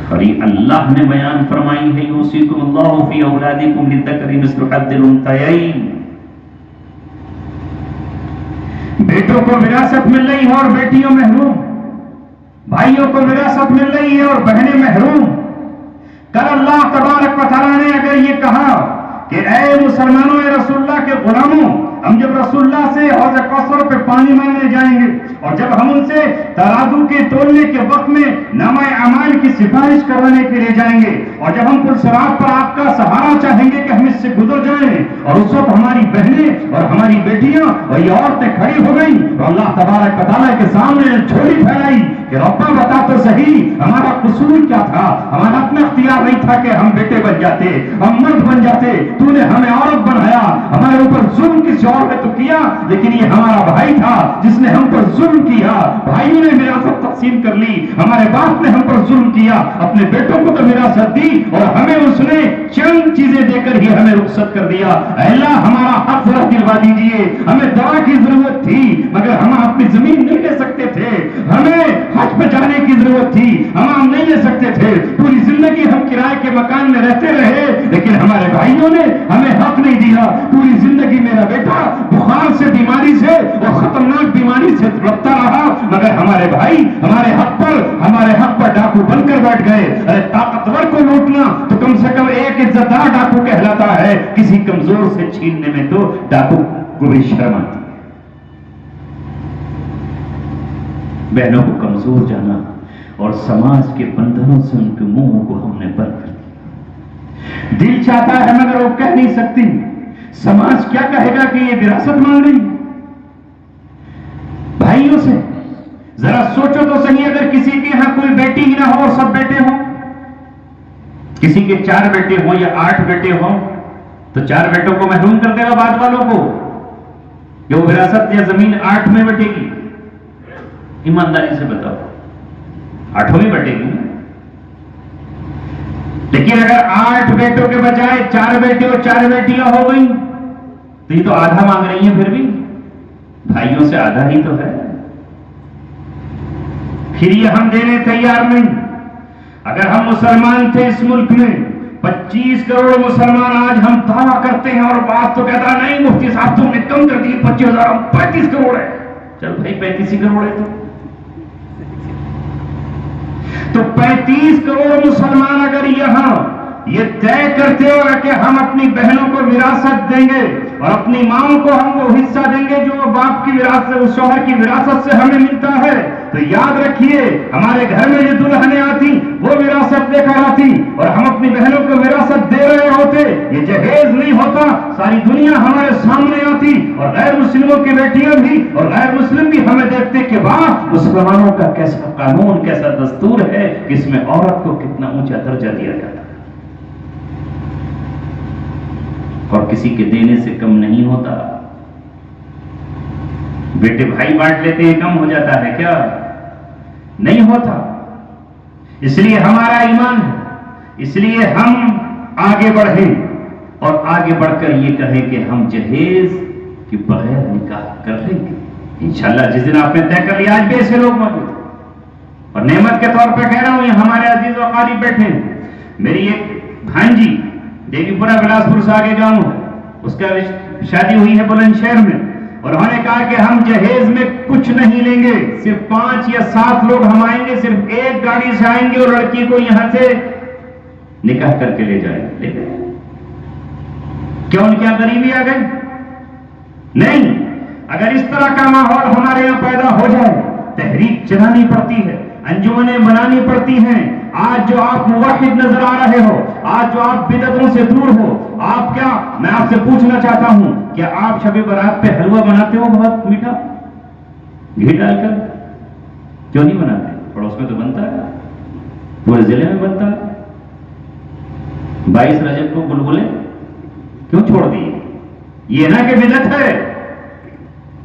اور یہ اللہ نے بیان فرمائی ہے، یوصیکم اللہ فی اولادکم للذکر مثل حظ الانثیین. بیٹوں کو وراثت مل رہی ہے اور بیٹیوں محروم، بھائیوں کو وراثت مل رہی ہے اور بہنیں محروم. کل اللہ تبارک و تعالیٰ نے اگر یہ کہا کہ اے مسلمانوں، اے رسول اللہ کے غلاموں، ہم جب رسول اللہ سے حوض کوثر پہ پانی مانگنے جائیں گے اور جب ہم ان سے ترازو کے تولنے کے وقت میں نامہ اعمال کی سفارش کروانے کے لیے جائیں گے اور جب ہم پل صراط پر آپ کا سہارا چاہیں گے کہ ہم اس سے گزر جائیں، اور اس وقت ہماری بہنیں اور ہماری بیٹیاں اور یہ عورتیں کھڑی ہو گئیں اور اللہ تبارک و تعالیٰ کے سامنے جھولی پھیلائی کہ ربا بتا تو صحیح ہمارا قصور کیا تھا؟ ہمارا اپنا اختیار نہیں تھا کہ ہم بیٹے بن جاتے، ہم مرد بن جاتے، تو نے ہمیں عورت بنایا، ہمارے اوپر ظلم کسی اور نے تو کیا، لیکن یہ ہمارا بھائی تھا جس نے ہم پر ظلم کیا. بھائیوں نے وراثت تقسیم کر لی، ہمارے باپ نے ہم پر ظلم کیا، اپنے بیٹوں کو تو وراثت دی اور ہمیں اس نے چند چیزیں دے کر ہی ہمیں رخصت کر دیا. اے اللہ ہمارا حق ذرا دلوا دیجیے. ہمیں دوا کی ضرورت تھی مگر ہم اپنی زمین نہیں لے سکتے تھے، ہمیں حج پہ جانے کی ضرورت تھی، ہم نہیں لے سکتے تھے، پوری زندگی ہم کرائے کے مکان میں رہتے رہے لیکن ہمارے بھائیوں نے ہمیں حق نہیں دیا. پوری زندگی میرا بیٹا بخار سے، بیماری سے اور خطرناک بیماری سے رکھتا رہا مگر ہمارے بھائی ہمارے حق پر ڈاکو بن کر بیٹھ گئے. ارے طاقتور کو لوٹنا تو کم سے کم ایک عزتدار ڈاکو کہلاتا ہے، کسی کمزور سے چھیننے میں تو ڈاکو کو بھی شرم آتی ہے. بہنوں کو کمزور جانا اور سماج کے بندھنوں سے ان کے منہوں کو ہم نے بند کر دیا. دل چاہتا ہے مگر وہ کہہ نہیں سکتی. سماج کیا کہے گا کہ یہ وراثت مانگ رہی. بھائیوں سے ذرا سوچو تو صحیح، اگر کسی کے یہاں کوئی بیٹی ہی نہ ہو اور سب بیٹے ہوں، کسی کے 4 بیٹے ہوں یا 8 بیٹے ہوں تو 4 بیٹوں کو محروم کر دے گا بعد والوں کو، کہ وہ وراثت یا زمین 8 میں بٹے گی. ایمانداری سے بتاؤ 8 میں بٹے گی. لیکن اگر 8 بیٹوں کے بجائے 4 بیٹے اور 4 بیٹیاں ہو گئی تو یہ تو آدھا مانگ رہی ہیں، پھر بھی بھائیوں سے آدھا ہی تو ہے. پھر یہ ہم دینے تیار نہیں. اگر ہم مسلمان تھے اس ملک میں 25 کروڑ مسلمان، آج ہم دعویٰ کرتے ہیں اور بات تو کہتا نہیں مفتی صاحب تم نے کم کر دی 25,000، 35 کروڑ ہے. چل بھائی 35 کروڑ ہے تو 35 کروڑ مسلمان اگر یہاں یہ طے کرتے ہو کہ ہم اپنی بہنوں کو وراثت دیں گے اور اپنی ماں کو ہم وہ حصہ دیں گے جو باپ کی وراثت، اس شوہر کی وراثت سے ہمیں ملتا ہے، تو تو یاد رکھیے ہمارے گھر میں جو دلہنیں آتی وہ وراثت لے کر آتی اور ہم اپنی بہنوں کو وراثت دے رہے ہوتے، یہ جہیز نہیں ہوتا، ساری دنیا ہمارے سامنے آتی اور غیر مسلموں کی بیٹیاں بھی اور غیر مسلم بھی ہمیں دیکھتے کہ واہ مسلمانوں کا کیسا قانون، کیسا دستور ہے کہ اس میں عورت کو کتنا اونچا درجہ دیا جاتا ہے اور کسی کے دینے سے کم نہیں ہوتا۔ بیٹے بھائی بانٹ لیتے ہیں کم ہو جاتا ہے کیا؟ نہیں ہوتا۔ اس لیے ہمارا ایمان ہے، اس لیے ہم آگے بڑھیں اور آگے بڑھ کر یہ کہیں کہ ہم جہیز کے بغیر نکاح کر لیں گے انشاءاللہ۔ جس دن آپ نے طے کر لیا، آج بھی ایسے لوگ موجود ہیں اور نعمت کے طور پہ کہہ رہا ہوں، یہ ہمارے عزیز و قریب بیٹھے ہیں۔ میری ایک بھانجی دیوی پورہ بلاسپور سے آگے گاؤں ہے، اس کا شادی ہوئی ہے بلند شہر میں، اور انہوں نے کہا کہ ہم جہیز میں کچھ نہیں لیں گے، صرف 5 یا 7 لوگ ہم آئیں گے، صرف ایک گاڑی سے آئیں گے اور لڑکی کو یہاں سے نکاح کر کے لے جائیں گے۔ کیوں؟ ان کی غریبی آ گئی؟ نہیں۔ اگر اس طرح کا ماحول ہمارے یہاں پیدا ہو جائے، تحریک چلانی پڑتی ہے، انجمنیں بنانی پڑتی ہیں۔ آج جو آپ موحد نظر آ رہے ہو، آج جو آپ بدعتوں سے دور ہو، آپ کیا، میں آپ سے پوچھنا چاہتا ہوں، کیا آپ شب برات پہ حلوہ بناتے ہو بہت میٹھا گھی ڈال کر؟ کیوں نہیں بناتے؟ پڑوس میں تو بنتا ہے، پورے ضلع میں بنتا ہے۔ 22 رجب کو بلبلے کیوں چھوڑ دیے؟ یہ نہ کہ بدعت ہے،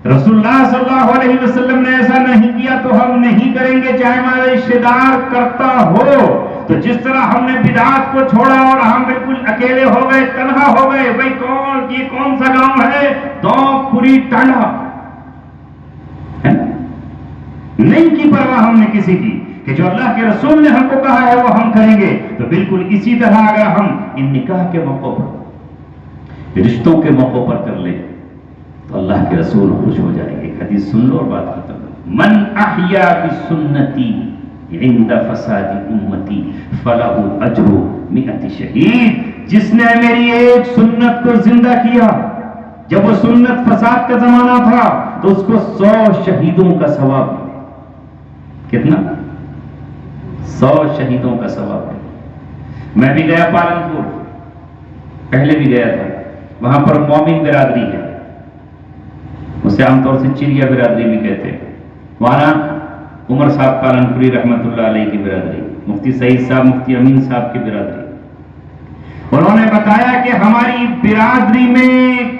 رسول اللہ صلی اللہ علیہ وسلم نے ایسا نہیں کیا تو ہم نہیں کریں گے، چاہے ہمارا رشتہ دار کرتا ہو۔ تو جس طرح ہم نے بدعات کو چھوڑا اور ہم بالکل اکیلے ہو گئے، تنہا ہو گئے، بھائی یہ کون سا گاؤں ہے، دو پوری ٹانڈا، نہیں کی پرواہ ہم نے کسی کی، کہ جو اللہ کے رسول نے ہم کو کہا ہے وہ ہم کریں گے۔ تو بالکل اسی طرح اگر ہم ان نکاح کے موقع پر، رشتوں کے موقع پر کر لیں تو اللہ کے رسول خوش ہو جائیں گے۔ حدیث سن لو اور بات ختم۔ من احیا بسنتی عند فساد امتی فلہ اجر 100 شہید، جس نے میری ایک سنت کو زندہ کیا، جب وہ سنت فساد کا زمانہ تھا تو اس کو 100 شہیدوں کا ثواب ملے۔ کتنا؟ 100 شہیدوں کا ثواب ملے۔ میں بھی گیا پالنپور، پہلے بھی گیا تھا، وہاں پر مومن برادری ہے، اسے عام طور سے چڑیا برادری بھی کہتے ہیں۔ وہاں عمر صاحب پالنپوری رحمت اللہ علیہ کی برادری، مفتی سعید صاحب، مفتی امین صاحب کی برادری، انہوں نے بتایا کہ ہماری برادری میں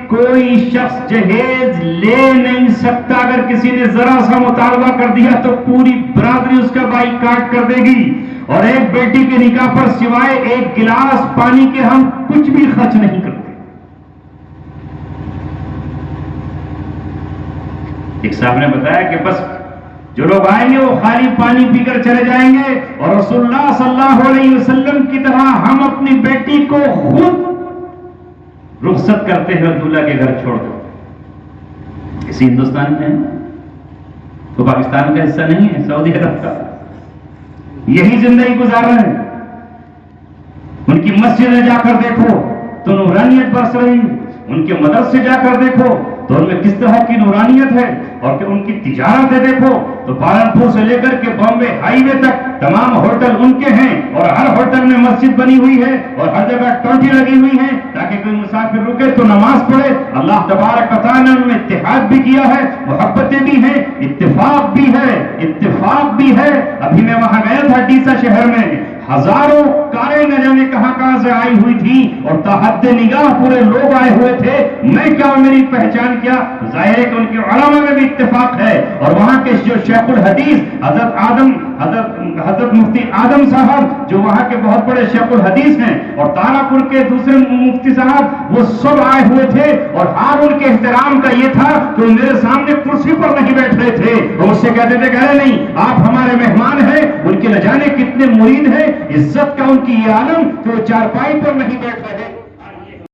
کوئی شخص جہیز لے نہیں سکتا، اگر کسی نے ذرا سا مطالبہ کر دیا تو پوری برادری اس کا بائیکاٹ کر دے گی، اور ایک بیٹی کے نکاح پر سوائے ایک گلاس پانی کے ہم کچھ بھی خرچ نہیں کرتے۔ ایک صاحب نے بتایا کہ بس جو لوگ آئیں گے وہ خالی پانی پی کر چلے جائیں گے، اور رسول اللہ صلی اللہ علیہ وسلم کی طرح ہم اپنی بیٹی کو خود رخصت کرتے ہیں اور دولہا کے گھر چھوڑ دیتے۔ کسی ہندوستان میں تو پاکستان کا حصہ نہیں ہے، سعودی عرب کا، یہی زندگی گزار رہے ہیں۔ ان کی مسجدیں جا کر دیکھو تو نورانیت برس رہی، ان کے مدرسے جا کر دیکھو تو ان میں کس طرح کی نورانیت ہے، اور کہ ان کی تجارتیں دیکھو تو پالنپور سے لے کر کے بامبے ہائی وے تک تمام ہوٹل ان کے ہیں، اور ہر ہوٹل میں مسجد بنی ہوئی ہے اور ہر جگہ ٹوٹی لگی ہوئی ہے تاکہ کوئی مسافر رکے تو نماز پڑھے۔ اللہ تبارک و تعالیٰ نے ان میں اتحاد بھی کیا ہے، محبتیں بھی ہیں، اتفاق بھی ہے، اتفاق بھی ہے۔ ابھی میں وہاں گیا تھا ڈیسا شہر میں، ہزاروں کاریں نہ جانے کہاں سے آئی ہوئی تھی اور تحت نگاہ پورے لوگ آئے ہوئے تھے۔ میں کیا، میری پہچان کیا؟ ظاہر ہے کہ ان کے علماء میں بھی اتفاق ہے، اور وہاں کے جو شیخ الحدیث حضرت مفتی آدم صاحب جو وہاں کے بہت بڑے شیخ الحدیث ہیں، اور تارا پور کے دوسرے مفتی صاحب، وہ سب آئے ہوئے تھے، اور حال ان کے احترام کا یہ تھا کہ وہ میرے سامنے کرسی پر نہیں بیٹھ رہے تھے، اور مجھ سے کہتے تھے کہ نہیں آپ ہمارے مہمان ہیں۔ ان کے نہ جانے کتنے مرید ہیں، عزت کا ان کی یہ عالم کہ وہ چارپائی پر نہیں بیٹھ رہے۔